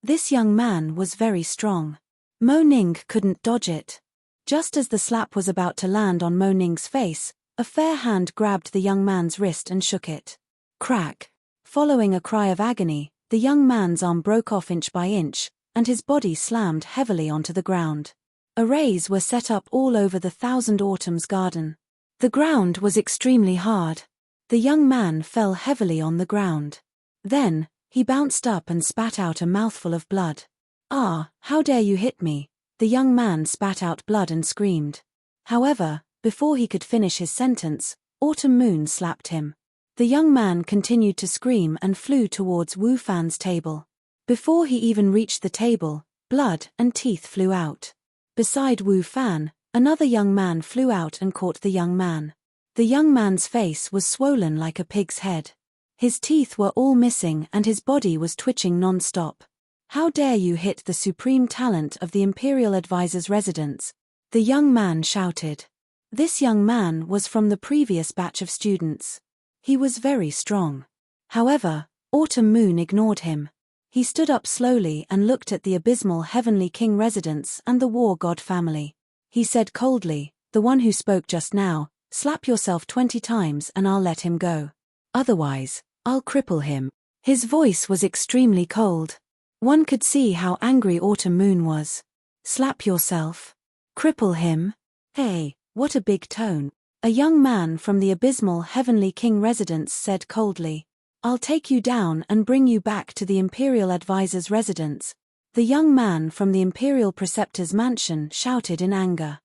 This young man was very strong. Mo Ning couldn't dodge it. Just as the slap was about to land on Mo Ning's face, a fair hand grabbed the young man's wrist and shook it. Crack. Following a cry of agony, the young man's arm broke off inch by inch, and his body slammed heavily onto the ground. Arrays were set up all over the Thousand Autumns garden. The ground was extremely hard. The young man fell heavily on the ground. Then, he bounced up and spat out a mouthful of blood. Ah, how dare you hit me? The young man spat out blood and screamed. However, before he could finish his sentence, Autumn Moon slapped him. The young man continued to scream and flew towards Wu Fan's table. Before he even reached the table, blood and teeth flew out. Beside Wu Fan, another young man flew out and caught the young man. The young man's face was swollen like a pig's head. His teeth were all missing and his body was twitching non-stop. How dare you hit the supreme talent of the Imperial Advisor's residence? The young man shouted. This young man was from the previous batch of students. He was very strong. However, Autumn Moon ignored him. He stood up slowly and looked at the abysmal Heavenly King residence and the War God family. He said coldly, the one who spoke just now, slap yourself 20 times and I'll let him go. Otherwise, I'll cripple him. His voice was extremely cold. One could see how angry Autumn Moon was. Slap yourself. Cripple him? Hey, what a big tone. A young man from the abysmal Heavenly King residence said coldly. I'll take you down and bring you back to the Imperial Advisor's residence. The young man from the Imperial Preceptor's mansion shouted in anger.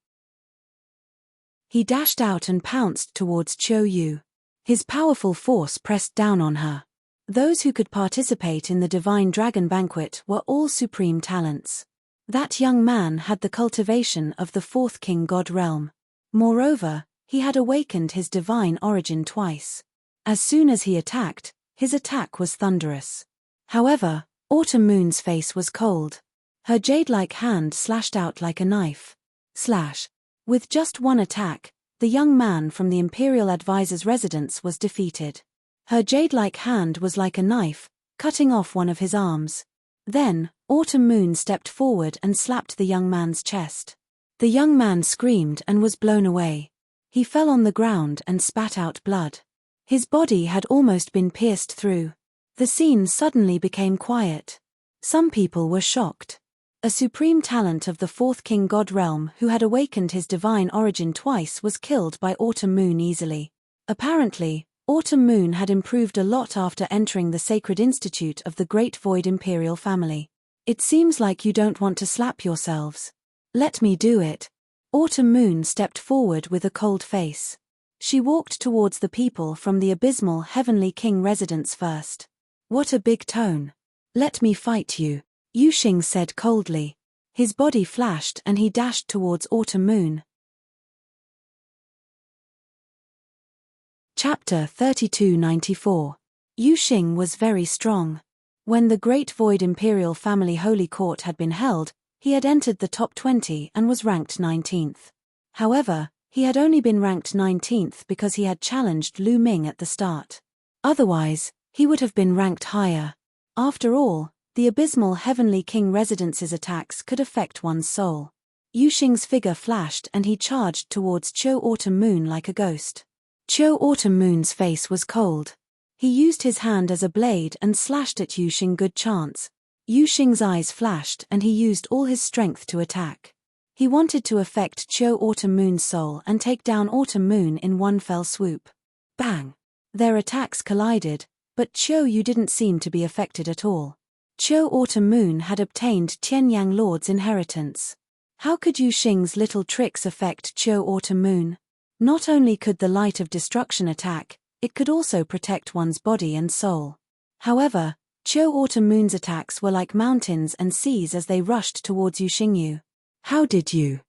He dashed out and pounced towards Qiu Yu. His powerful force pressed down on her. Those who could participate in the Divine Dragon Banquet were all supreme talents. That young man had the cultivation of the fourth King God realm. Moreover, he had awakened his divine origin twice. As soon as he attacked, his attack was thunderous. However, Autumn Moon's face was cold. Her jade-like hand slashed out like a knife. Slash. With just one attack, the young man from the Imperial Advisor's residence was defeated. Her jade-like hand was like a knife, cutting off one of his arms. Then, Autumn Moon stepped forward and slapped the young man's chest. The young man screamed and was blown away. He fell on the ground and spat out blood. His body had almost been pierced through. The scene suddenly became quiet. Some people were shocked. A supreme talent of the fourth king god realm who had awakened his divine origin twice was killed by Autumn Moon easily. Apparently, Autumn Moon had improved a lot after entering the sacred institute of the Great Void Imperial family. It seems like you don't want to slap yourselves. Let me do it. Autumn Moon stepped forward with a cold face. She walked towards the people from the abysmal Heavenly King residence first. What a big tone. Let me fight you, Yuxing said coldly. His body flashed and he dashed towards Autumn Moon. Chapter 3294. Yuxing was very strong. When the Great Void Imperial Family Holy Court had been held, he had entered the top 20 and was ranked 19th. However, he had only been ranked 19th because he had challenged Lu Ming at the start. Otherwise, he would have been ranked higher. After all, the abysmal Heavenly King Residence's attacks could affect one's soul. Yuxing's figure flashed and he charged towards Cho Autumn Moon like a ghost. Cho Autumn Moon's face was cold. He used his hand as a blade and slashed at Yuxing. Good chance. Yuxing's eyes flashed and he used all his strength to attack. He wanted to affect Cho Autumn Moon's soul and take down Autumn Moon in one fell swoop. Bang! Their attacks collided, but Cho Yu didn't seem to be affected at all. Cho Autumn Moon had obtained Tianyang Lord's inheritance. How could Yuxing's little tricks affect Cho Autumn Moon? Not only could the light of destruction attack, it could also protect one's body and soul. However, Cho Autumn Moon's attacks were like mountains and seas as they rushed towards Yuxing. How did you?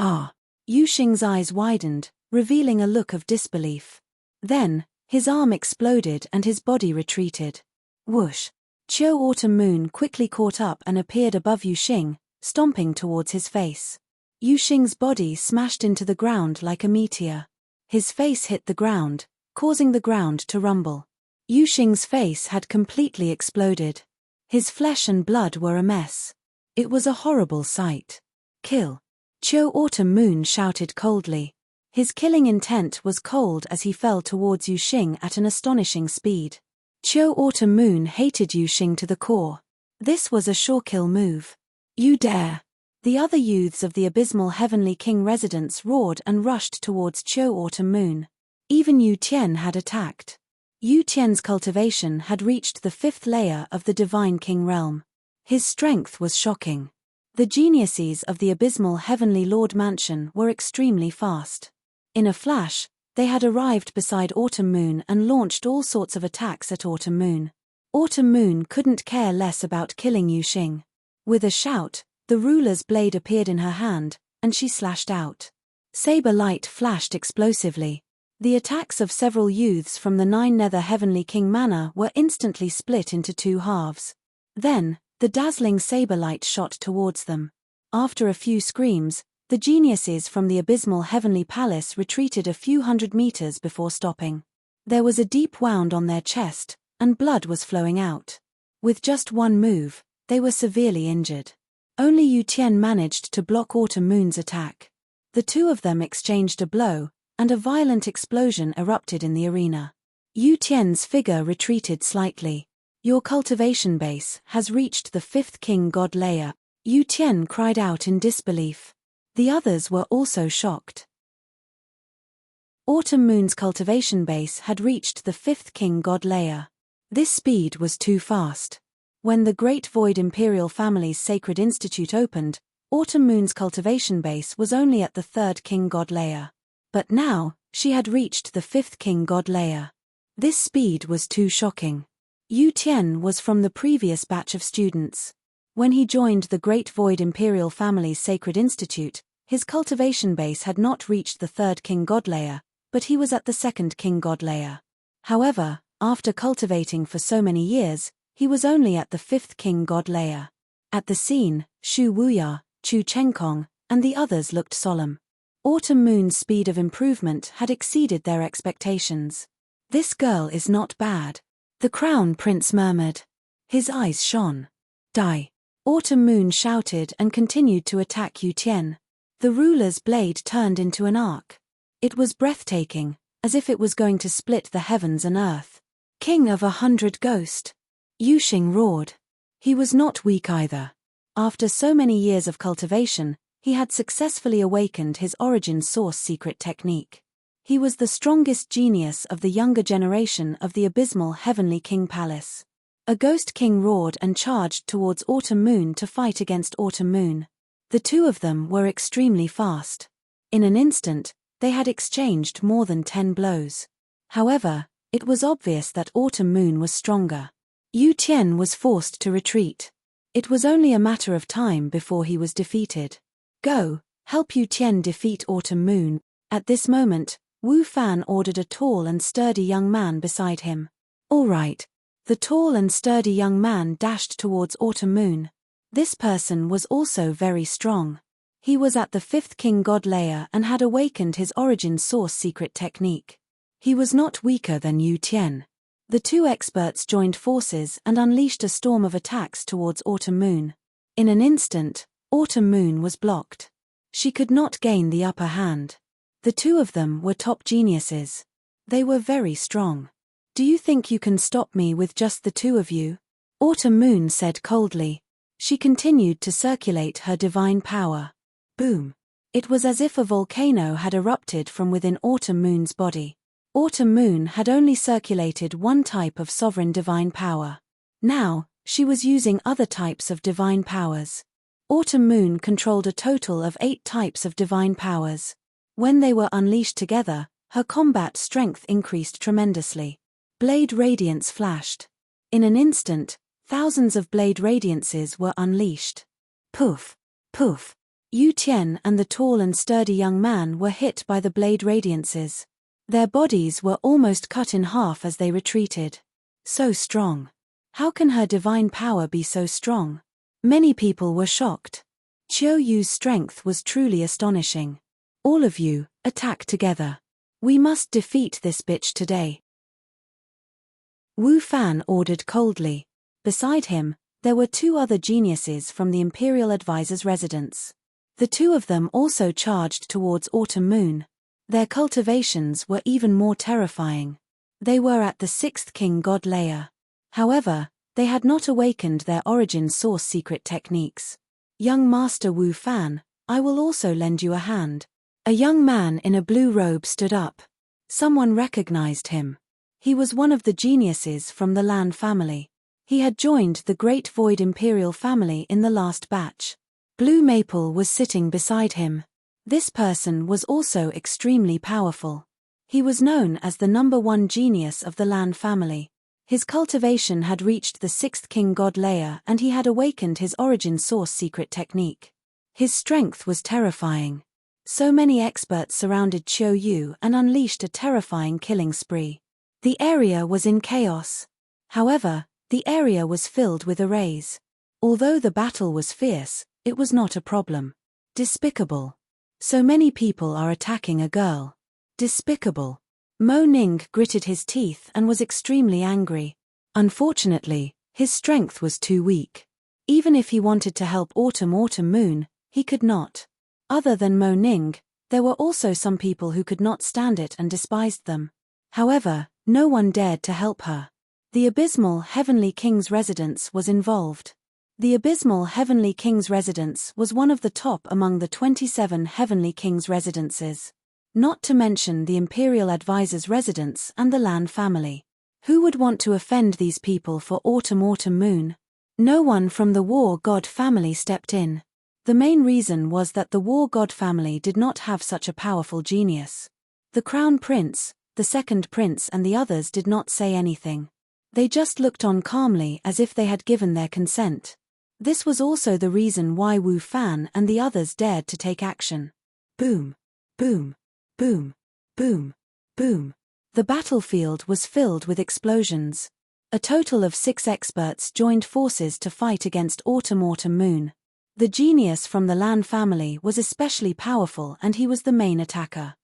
Yuxing's eyes widened, revealing a look of disbelief. Then, his arm exploded and his body retreated. Whoosh! Cho Autumn Moon quickly caught up and appeared above Yuxing, stomping towards his face. Yuxing's body smashed into the ground like a meteor. His face hit the ground, causing the ground to rumble. Yuxing's face had completely exploded. His flesh and blood were a mess. It was a horrible sight. Kill! Cho Autumn Moon shouted coldly. His killing intent was cold as he fell towards Yuxing at an astonishing speed. Cho Autumn Moon hated Yuxing to the core. This was a sure kill move. You dare! The other youths of the abysmal Heavenly King residence roared and rushed towards Cho Autumn Moon. Even Yu Tian had attacked. Yu Tian's cultivation had reached the 5th layer of the Divine King realm. His strength was shocking. The geniuses of the abysmal Heavenly Lord Mansion were extremely fast. In a flash, they had arrived beside Autumn Moon and launched all sorts of attacks at Autumn Moon. Autumn Moon couldn't care less about killing Yuxing. With a shout, the ruler's blade appeared in her hand, and she slashed out. Saber light flashed explosively. The attacks of several youths from the 9 Nether Heavenly King Manor were instantly split into 2 halves. Then, the dazzling saber light shot towards them. After a few screams, the geniuses from the abysmal Heavenly Palace retreated a few hundred meters before stopping. There was a deep wound on their chest, and blood was flowing out. With just one move, they were severely injured. Only Yu Tian managed to block Autumn Moon's attack. The two of them exchanged a blow, and a violent explosion erupted in the arena. Yu Tian's figure retreated slightly. Your cultivation base has reached the 5th King God layer. Yu Tian cried out in disbelief. The others were also shocked. Autumn Moon's cultivation base had reached the 5th King God layer. This speed was too fast. When the Great Void Imperial Family's Sacred Institute opened, Autumn Moon's cultivation base was only at the 3rd King God layer. But now, she had reached the 5th King God layer. This speed was too shocking. Yu Tian was from the previous batch of students. When he joined the Great Void Imperial Family's Sacred Institute, his cultivation base had not reached the 3rd King God layer, but he was at the 2nd King God layer. However, after cultivating for so many years, he was only at the 5th King God layer. At the scene, Shu Wuya, Chu Chengkong, and the others looked solemn. Autumn Moon's speed of improvement had exceeded their expectations. This girl is not bad. The Crown Prince murmured. His eyes shone. Die! Autumn Moon shouted and continued to attack Yu Tian. The ruler's blade turned into an arc. It was breathtaking, as if it was going to split the heavens and earth. King of 100 Ghost! Yuxing roared. He was not weak either. After so many years of cultivation, he had successfully awakened his origin source secret technique. He was the strongest genius of the younger generation of the abysmal Heavenly King Palace. A ghost king roared and charged towards Autumn Moon to fight against Autumn Moon. The two of them were extremely fast. In an instant, they had exchanged more than 10 blows. However, it was obvious that Autumn Moon was stronger. Yu Tian was forced to retreat. It was only a matter of time before he was defeated. Go, help Yu Tian defeat Autumn Moon. At this moment, Wu Fan ordered a tall and sturdy young man beside him. All right. The tall and sturdy young man dashed towards Autumn Moon. This person was also very strong. He was at the 5th King God layer and had awakened his origin source secret technique. He was not weaker than Yu Tian. The two experts joined forces and unleashed a storm of attacks towards Autumn Moon. In an instant, Autumn Moon was blocked. She could not gain the upper hand. The two of them were top geniuses. They were very strong. Do you think you can stop me with just the two of you? Autumn Moon said coldly. She continued to circulate her divine power. Boom. It was as if a volcano had erupted from within Autumn Moon's body. Autumn Moon had only circulated one type of sovereign divine power. Now, she was using other types of divine powers. Autumn Moon controlled a total of 8 types of divine powers. When they were unleashed together, her combat strength increased tremendously. Blade radiance flashed. In an instant, thousands of blade radiances were unleashed. Poof! Poof! Yu Tian and the tall and sturdy young man were hit by the blade radiances. Their bodies were almost cut in half as they retreated. So strong. How can her divine power be so strong? Many people were shocked. Qiu Yu's strength was truly astonishing. All of you, attack together. We must defeat this bitch today. Wu Fan ordered coldly. Beside him, there were 2 other geniuses from the Imperial Advisor's residence. The two of them also charged towards Autumn Moon. Their cultivations were even more terrifying. They were at the 6th King God layer. However, they had not awakened their origin source secret techniques. Young Master Wu Fan, I will also lend you a hand. A young man in a blue robe stood up. Someone recognized him. He was one of the geniuses from the Lan family. He had joined the Great Void Imperial family in the last batch. Blue Maple was sitting beside him. This person was also extremely powerful. He was known as the #1 genius of the Lan family. His cultivation had reached the 6th King God layer and he had awakened his origin source secret technique. His strength was terrifying. So many experts surrounded Qiu Yu and unleashed a terrifying killing spree. The area was in chaos. However, the area was filled with arrays. Although the battle was fierce, it was not a problem. Despicable. So many people are attacking a girl. Despicable. Mo Ning gritted his teeth and was extremely angry. Unfortunately, his strength was too weak. Even if he wanted to help Autumn Moon, he could not. Other than Mo Ning, there were also some people who could not stand it and despised them. However, no one dared to help her. The abysmal Heavenly King's residence was involved. The abysmal Heavenly King's residence was one of the top among the 27 Heavenly King's residences. Not to mention the Imperial Advisor's residence and the Lan family. Who would want to offend these people for Autumn Moon? No one from the War God family stepped in. The main reason was that the War God family did not have such a powerful genius. The Crown Prince, the Second Prince and the others did not say anything. They just looked on calmly as if they had given their consent. This was also the reason why Wu Fan and the others dared to take action. Boom. Boom. Boom. Boom. Boom. The battlefield was filled with explosions. A total of 6 experts joined forces to fight against Autumn Moon. The genius from the Lan family was especially powerful and he was the main attacker.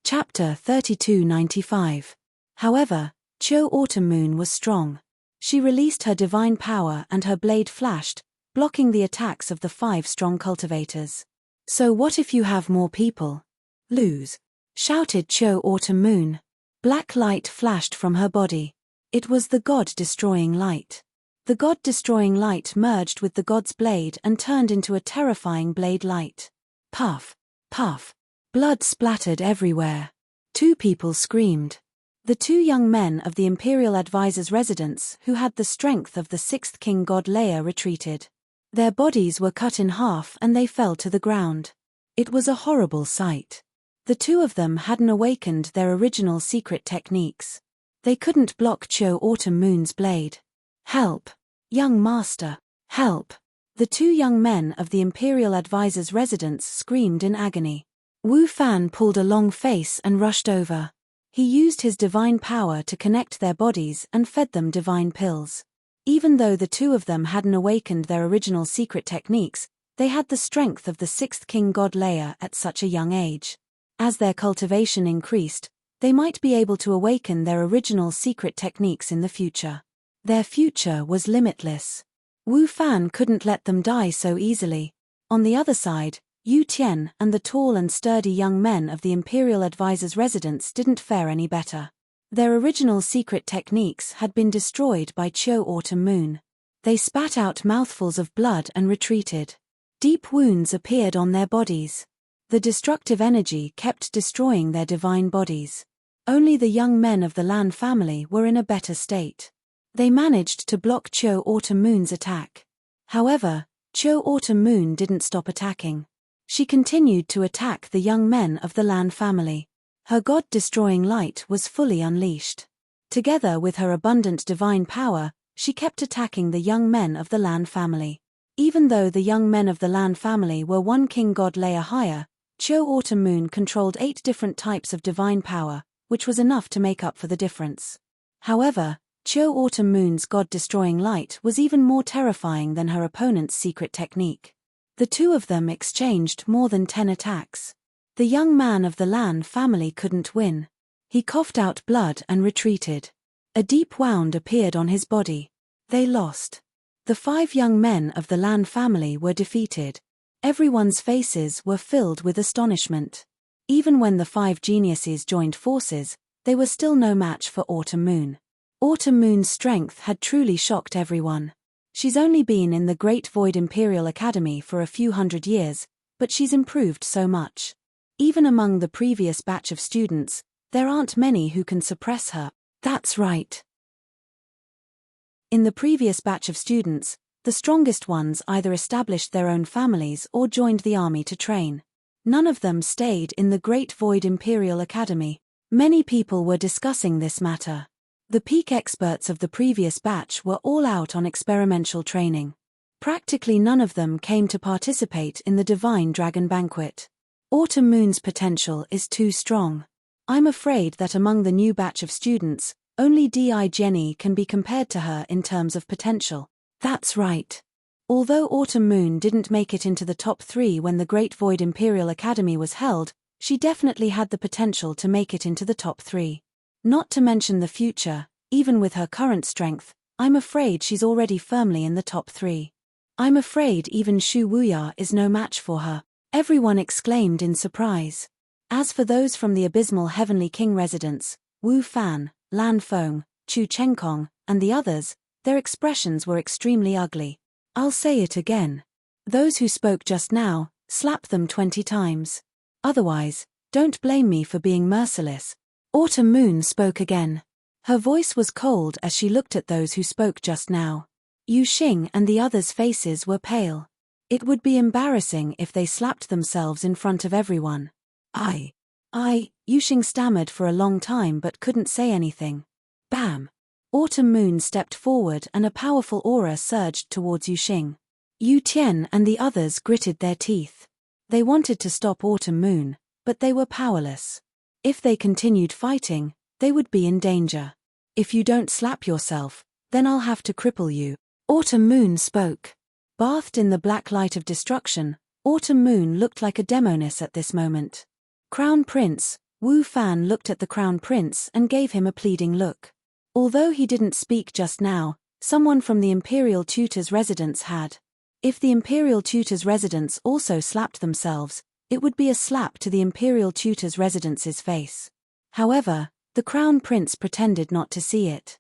Chapter 3295. However, Qiu Autumn Moon was strong. She released her divine power and her blade flashed, blocking the attacks of the 5 strong cultivators. So what if you have more people? Lose! Shouted Qiu Autumn Moon. Black light flashed from her body. It was the god-destroying light. The god-destroying light merged with the god's blade and turned into a terrifying blade light. Puff, puff. Blood splattered everywhere. 2 people screamed. The 2 young men of the Imperial Advisor's residence who had the strength of the 6th king god Leia retreated. Their bodies were cut in half and they fell to the ground. It was a horrible sight. The 2 of them hadn't awakened their original secret techniques. They couldn't block Cho Autumn Moon's blade. Help! Young master! Help! The 2 young men of the Imperial Advisor's residence screamed in agony. Wu Fan pulled a long face and rushed over. He used his divine power to connect their bodies and fed them divine pills. Even though the 2 of them hadn't awakened their original secret techniques, they had the strength of the 6th king god Leia at such a young age. As their cultivation increased, they might be able to awaken their original secret techniques in the future. Their future was limitless. Wu Fan couldn't let them die so easily. On the other side, Yu Tian and the tall and sturdy young men of the Imperial Advisor's residence didn't fare any better. Their original secret techniques had been destroyed by Cho Autumn Moon. They spat out mouthfuls of blood and retreated. Deep wounds appeared on their bodies. The destructive energy kept destroying their divine bodies. Only the young men of the Lan family were in a better state. They managed to block Cho Autumn Moon's attack. However, Cho Autumn Moon didn't stop attacking. She continued to attack the young men of the Lan family. Her god-destroying light was fully unleashed. Together with her abundant divine power, she kept attacking the young men of the Lan family. Even though the young men of the Lan family were 1 king god Leia higher, Cho Autumn Moon controlled 8 different types of divine power, which was enough to make up for the difference. However, Cho Autumn Moon's god-destroying light was even more terrifying than her opponent's secret technique. The 2 of them exchanged more than 10 attacks. The young man of the Lan family couldn't win. He coughed out blood and retreated. A deep wound appeared on his body. They lost. The 5 young men of the Lan family were defeated. Everyone's faces were filled with astonishment. Even when the 5 geniuses joined forces, they were still no match for Autumn Moon. Autumn Moon's strength had truly shocked everyone. She's only been in the Great Void Imperial Academy for a few hundred years, but she's improved so much. Even among the previous batch of students, there aren't many who can suppress her. That's right. In the previous batch of students, the strongest ones either established their own families or joined the army to train. None of them stayed in the Great Void Imperial Academy. Many people were discussing this matter. The peak experts of the previous batch were all out on experimental training. Practically none of them came to participate in the Divine Dragon Banquet. Autumn Moon's potential is too strong. I'm afraid that among the new batch of students, only Di Jenny can be compared to her in terms of potential. That's right. Although Autumn Moon didn't make it into the top 3 when the Great Void Imperial Academy was held, she definitely had the potential to make it into the top 3. Not to mention the future, even with her current strength, I'm afraid she's already firmly in the top 3. I'm afraid even Shu Wuya is no match for her. Everyone exclaimed in surprise. As for those from the Abysmal Heavenly King residence, Wu Fan, Lan Feng, Chu Chenkong, and the others, their expressions were extremely ugly. I'll say it again. Those who spoke just now, slap them 20 times. Otherwise, don't blame me for being merciless. Autumn Moon spoke again. Her voice was cold as she looked at those who spoke just now. Yu Xing and the others' faces were pale. It would be embarrassing if they slapped themselves in front of everyone. Yu Xing stammered for a long time but couldn't say anything. Bam! Autumn Moon stepped forward and a powerful aura surged towards Yu Xing. Yu Tian and the others gritted their teeth. They wanted to stop Autumn Moon, but they were powerless. If they continued fighting, they would be in danger. If you don't slap yourself, then I'll have to cripple you. Autumn Moon spoke. Bathed in the black light of destruction, Autumn Moon looked like a demoness at this moment. Crown Prince, Wu Fan looked at the Crown Prince and gave him a pleading look. Although he didn't speak just now, someone from the Imperial Tutor's residence had. If the Imperial Tutor's residence also slapped themselves, it would be a slap to the Imperial Tutor's residence's face. However, the Crown Prince pretended not to see it.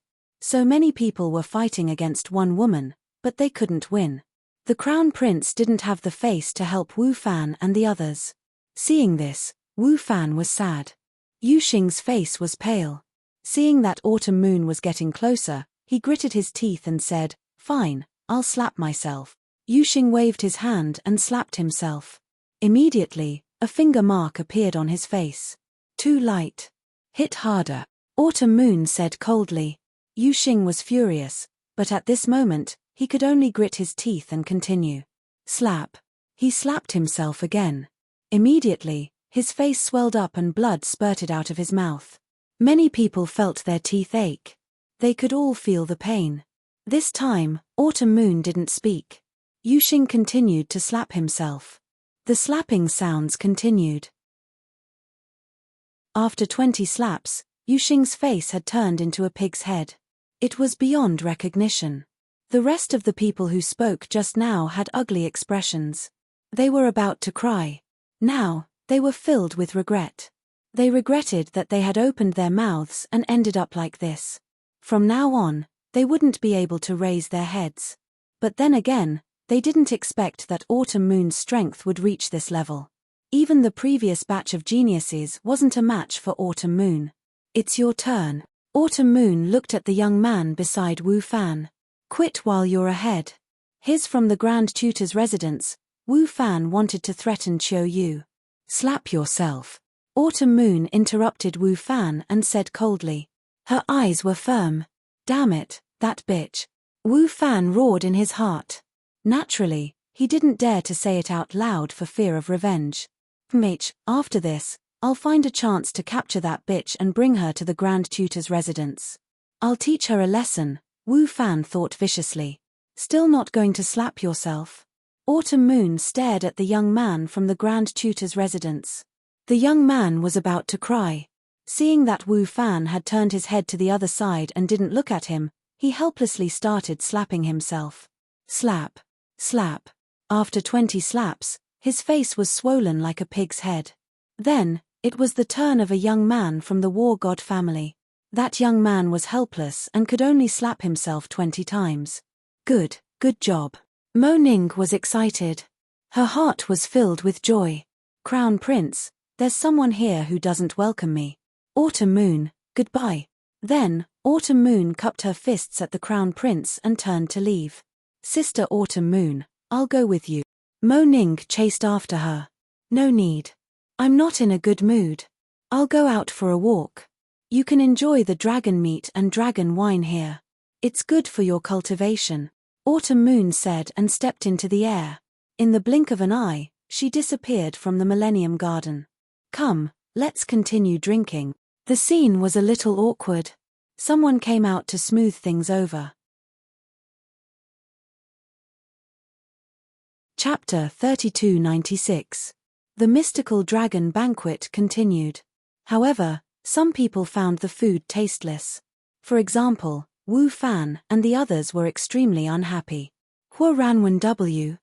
So many people were fighting against one woman, but they couldn't win. The crown prince didn't have the face to help Wu Fan and the others. Seeing this, Wu Fan was sad. Yu Xing's face was pale. Seeing that autumn moon was getting closer, he gritted his teeth and said, "Fine, I'll slap myself." Yu Xing waved his hand and slapped himself. Immediately, a finger mark appeared on his face. "Too light. Hit harder." Autumn moon said coldly. Yu Xing was furious, but at this moment, he could only grit his teeth and continue. Slap. He slapped himself again. Immediately, his face swelled up and blood spurted out of his mouth. Many people felt their teeth ache. They could all feel the pain. This time, Autumn Moon didn't speak. Yu Xing continued to slap himself. The slapping sounds continued. After 20 slaps, Yu Xing's face had turned into a pig's head. It was beyond recognition. The rest of the people who spoke just now had ugly expressions. They were about to cry. Now, they were filled with regret. They regretted that they had opened their mouths and ended up like this. From now on, they wouldn't be able to raise their heads. But then again, they didn't expect that Autumn Moon's strength would reach this level. Even the previous batch of geniuses wasn't a match for Autumn Moon. "It's your turn." Autumn Moon looked at the young man beside Wu Fan. "Quit while you're ahead." His from the Grand Tutor's residence, Wu Fan wanted to threaten Qiu Yu. "Slap yourself." Autumn Moon interrupted Wu Fan and said coldly. Her eyes were firm. "Damn it, that bitch." Wu Fan roared in his heart. Naturally, he didn't dare to say it out loud for fear of revenge. "Mate, after this, I'll find a chance to capture that bitch and bring her to the Grand Tutor's residence. I'll teach her a lesson," Wu Fan thought viciously. "Still not going to slap yourself?" Autumn Moon stared at the young man from the Grand Tutor's residence. The young man was about to cry. Seeing that Wu Fan had turned his head to the other side and didn't look at him, he helplessly started slapping himself. Slap. Slap. After 20 slaps, his face was swollen like a pig's head. Then, it was the turn of a young man from the War God family. That young man was helpless and could only slap himself 20 times. Good job." Mo Ning was excited. Her heart was filled with joy. "Crown Prince, there's someone here who doesn't welcome me. Autumn Moon, goodbye." Then, Autumn Moon cupped her fists at the Crown Prince and turned to leave. "Sister Autumn Moon, I'll go with you." Mo Ning chased after her. "No need. I'm not in a good mood. I'll go out for a walk. You can enjoy the dragon meat and dragon wine here. It's good for your cultivation," Autumn Moon said and stepped into the air. In the blink of an eye, she disappeared from the Millennium Garden. "Come, let's continue drinking." The scene was a little awkward. Someone came out to smooth things over. Chapter 3296. The mystical dragon banquet continued. However, some people found the food tasteless. For example, Wu Fan and the others were extremely unhappy. Hua Ranwen W.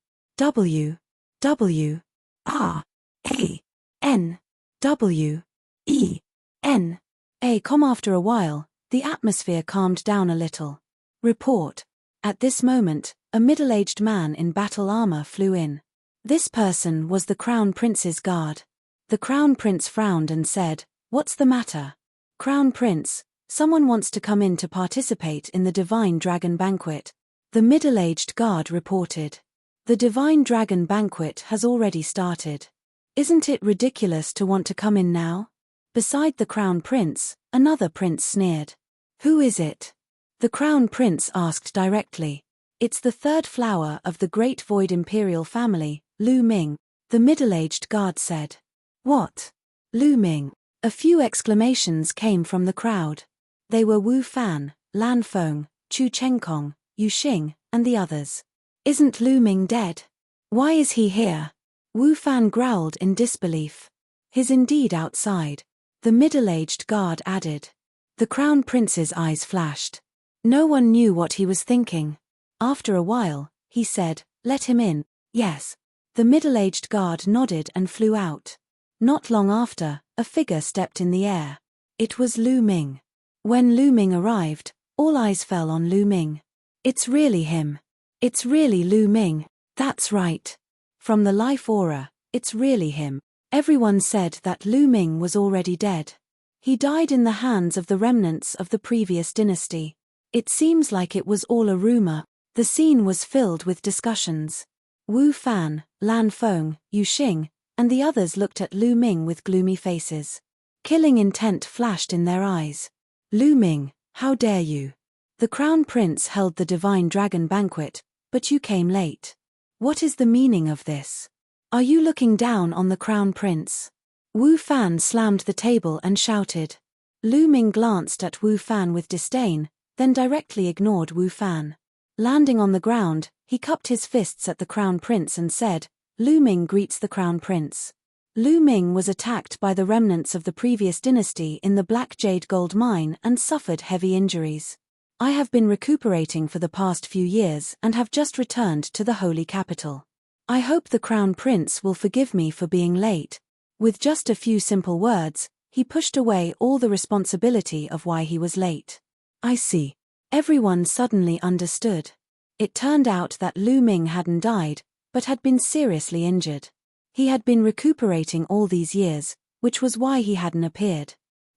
R. A. N. W. E. N. A. After a while, the atmosphere calmed down a little. Report. At this moment, a middle-aged man in battle armor flew in. This person was the Crown Prince's guard. The Crown Prince frowned and said, "What's the matter?" "Crown Prince, someone wants to come in to participate in the Divine Dragon Banquet," the middle-aged guard reported. "The Divine Dragon Banquet has already started. Isn't it ridiculous to want to come in now?" Beside the Crown Prince, another prince sneered. "Who is it?" The Crown Prince asked directly. "It's the third flower of the Great Void Imperial family, Lu Ming," the middle-aged guard said. "What? Lu Ming?" A few exclamations came from the crowd. They were Wu Fan, Lan Feng, Chu Chengkong, Yu Xing, and the others. "Isn't Lu Ming dead? Why is he here?" Wu Fan growled in disbelief. "He's indeed outside," the middle-aged guard added. The Crown Prince's eyes flashed. No one knew what he was thinking. After a while, he said, "Let him in." "Yes." The middle-aged guard nodded and flew out. Not long after, a figure stepped in the air. It was Lu Ming. When Lu Ming arrived, All eyes fell on Lu Ming. It's really him. It's really Lu Ming. That's right. From the life aura, it's really him. Everyone said that Lu Ming was already dead. He died in the hands of the remnants of the previous dynasty. It seems like it was all a rumor. The scene was filled with discussions. Wu Fan, Lan Feng, Yu Xing, and the others looked at Lu Ming with gloomy faces. Killing intent flashed in their eyes. Lu Ming, how dare you? The Crown Prince held the Divine Dragon banquet, but you came late. What is the meaning of this? Are you looking down on the Crown Prince? Wu Fan slammed the table and shouted. Lu Ming glanced at Wu Fan with disdain, then directly ignored Wu Fan. Landing on the ground, he cupped his fists at the Crown Prince and said, Lu Ming greets the Crown Prince. Lu Ming was attacked by the remnants of the previous dynasty in the Black Jade Gold Mine and suffered heavy injuries. I have been recuperating for the past few years and have just returned to the Holy Capital. I hope the Crown Prince will forgive me for being late. With just a few simple words, he pushed away all the responsibility of why he was late. I see. Everyone suddenly understood. It turned out that Lu Ming hadn't died, but had been seriously injured. He had been recuperating all these years, which was why he hadn't appeared.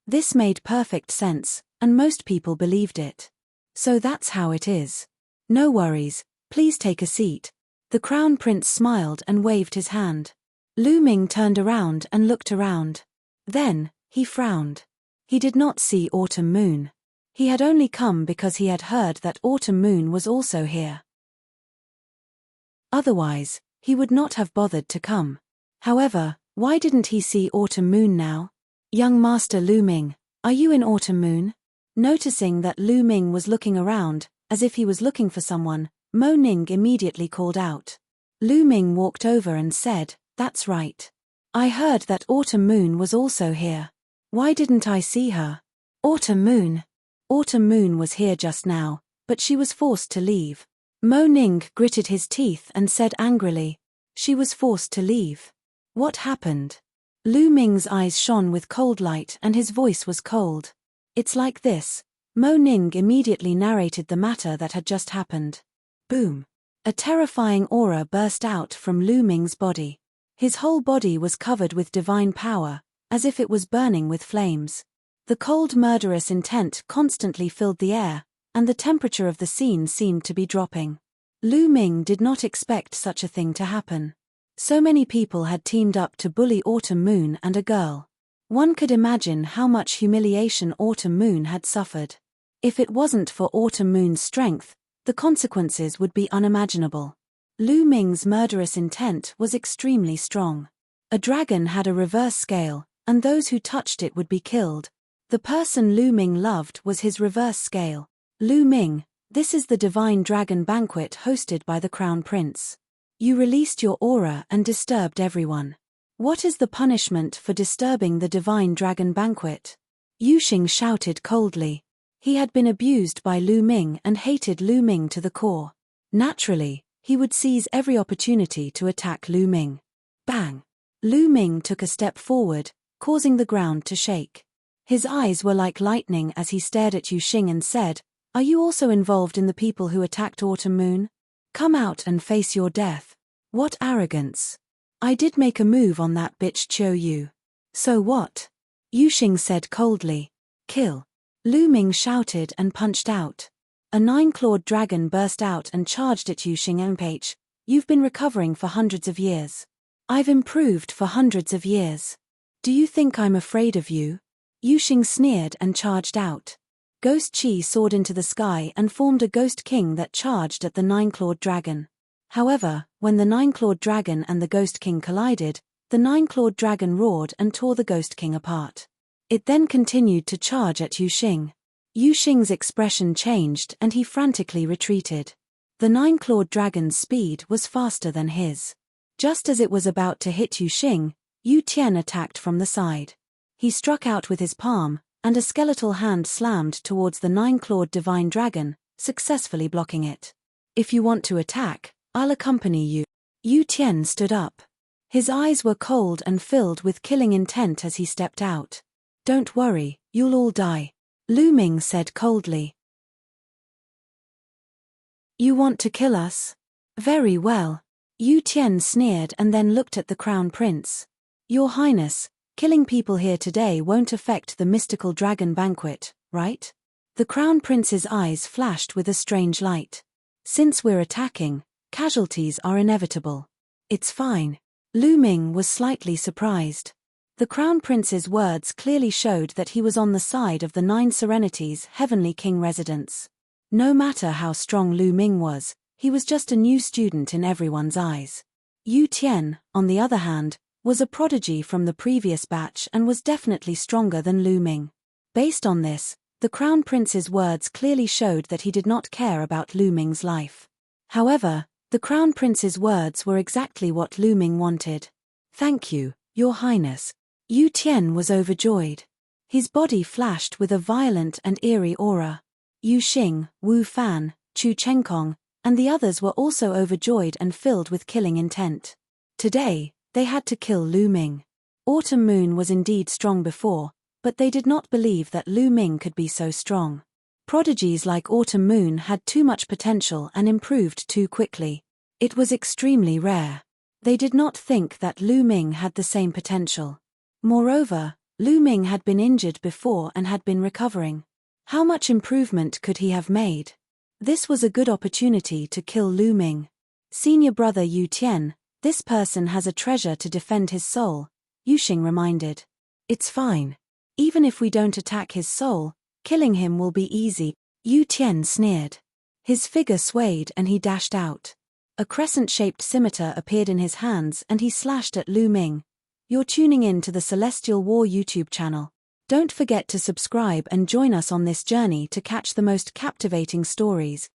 This made perfect sense, and most people believed it. So that's how it is. No worries, please take a seat. The Crown Prince smiled and waved his hand. Lu Ming turned around and looked around. Then, he frowned. He did not see Autumn Moon. He had only come because he had heard that Autumn Moon was also here. Otherwise, he would not have bothered to come. However, why didn't he see Autumn Moon now? Young Master Lu Ming, are you in Autumn Moon? Noticing that Lu Ming was looking around, as if he was looking for someone, Mo Ning immediately called out. Lu Ming walked over and said, that's right. I heard that Autumn Moon was also here. Why didn't I see her? Autumn Moon. Autumn Moon was here just now, but she was forced to leave. Mo Ning gritted his teeth and said angrily, she was forced to leave. What happened? Lu Ming's eyes shone with cold light and his voice was cold. It's like this. Mo Ning immediately narrated the matter that had just happened. Boom. A terrifying aura burst out from Lu Ming's body. His whole body was covered with divine power, as if it was burning with flames. The cold murderous intent constantly filled the air, and the temperature of the scene seemed to be dropping. Lu Ming did not expect such a thing to happen. So many people had teamed up to bully Autumn Moon and a girl. One could imagine how much humiliation Autumn Moon had suffered. If it wasn't for Autumn Moon's strength, the consequences would be unimaginable. Lu Ming's murderous intent was extremely strong. A dragon had a reverse scale, and those who touched it would be killed. The person Lu Ming loved was his reverse scale. Lu Ming, this is the Divine Dragon banquet hosted by the Crown Prince. You released your aura and disturbed everyone. What is the punishment for disturbing the Divine Dragon banquet? Yu Xing shouted coldly. He had been abused by Lu Ming and hated Lu Ming to the core. Naturally, he would seize every opportunity to attack Lu Ming. Bang! Lu Ming took a step forward, causing the ground to shake. His eyes were like lightning as he stared at Yu Xing and said, are you also involved in the people who attacked Autumn Moon? Come out and face your death. What arrogance! I did make a move on that bitch Qiu Yu. So what? Yu Xing said coldly. Kill. Lu Ming shouted and punched out. A 9-clawed dragon burst out and charged at Yu Xing MH. You've been recovering for hundreds of years. I've improved for hundreds of years. Do you think I'm afraid of you? Yu Xing sneered and charged out. Ghost Qi soared into the sky and formed a Ghost King that charged at the 9-clawed dragon. However, when the 9-clawed dragon and the Ghost King collided, the 9-clawed dragon roared and tore the Ghost King apart. It then continued to charge at Yu Xing. Yu Xing's expression changed and he frantically retreated. The 9-clawed dragon's speed was faster than his. Just as it was about to hit Yu Xing, Yu Tian attacked from the side. He struck out with his palm, and a skeletal hand slammed towards the 9-clawed divine dragon, successfully blocking it. If you want to attack, I'll accompany you. Yu Tian stood up. His eyes were cold and filled with killing intent as he stepped out. Don't worry, you'll all die. Lu Ming said coldly. You want to kill us? Very well. Yu Tian sneered and then looked at the Crown Prince. Your Highness, killing people here today won't affect the mystical dragon banquet, right? The Crown Prince's eyes flashed with a strange light. Since we're attacking, casualties are inevitable. It's fine. Lu Ming was slightly surprised. The Crown Prince's words clearly showed that he was on the side of the Nine Serenities' Heavenly King residents. No matter how strong Lu Ming was, he was just a new student in everyone's eyes. Yu Tian, on the other hand, was a prodigy from the previous batch and was definitely stronger than Lu Ming. Based on this, the Crown Prince's words clearly showed that he did not care about Lu Ming's life. However, the Crown Prince's words were exactly what Lu Ming wanted. Thank you, Your Highness. Yu Tian was overjoyed. His body flashed with a violent and eerie aura. Yu Xing, Wu Fan, Chu Chenkong, and the others were also overjoyed and filled with killing intent. Today, they had to kill Lu Ming. Autumn Moon was indeed strong before, but they did not believe that Lu Ming could be so strong. Prodigies like Autumn Moon had too much potential and improved too quickly. It was extremely rare. They did not think that Lu Ming had the same potential. Moreover, Lu Ming had been injured before and had been recovering. How much improvement could he have made? This was a good opportunity to kill Lu Ming. Senior brother Yu Tian, this person has a treasure to defend his soul, Yu Xing reminded. It's fine. Even if we don't attack his soul, killing him will be easy, Yu Tian sneered. His figure swayed and he dashed out. A crescent-shaped scimitar appeared in his hands and he slashed at Lu Ming. You're tuning in to the Celestial War YouTube channel. Don't forget to subscribe and join us on this journey to catch the most captivating stories.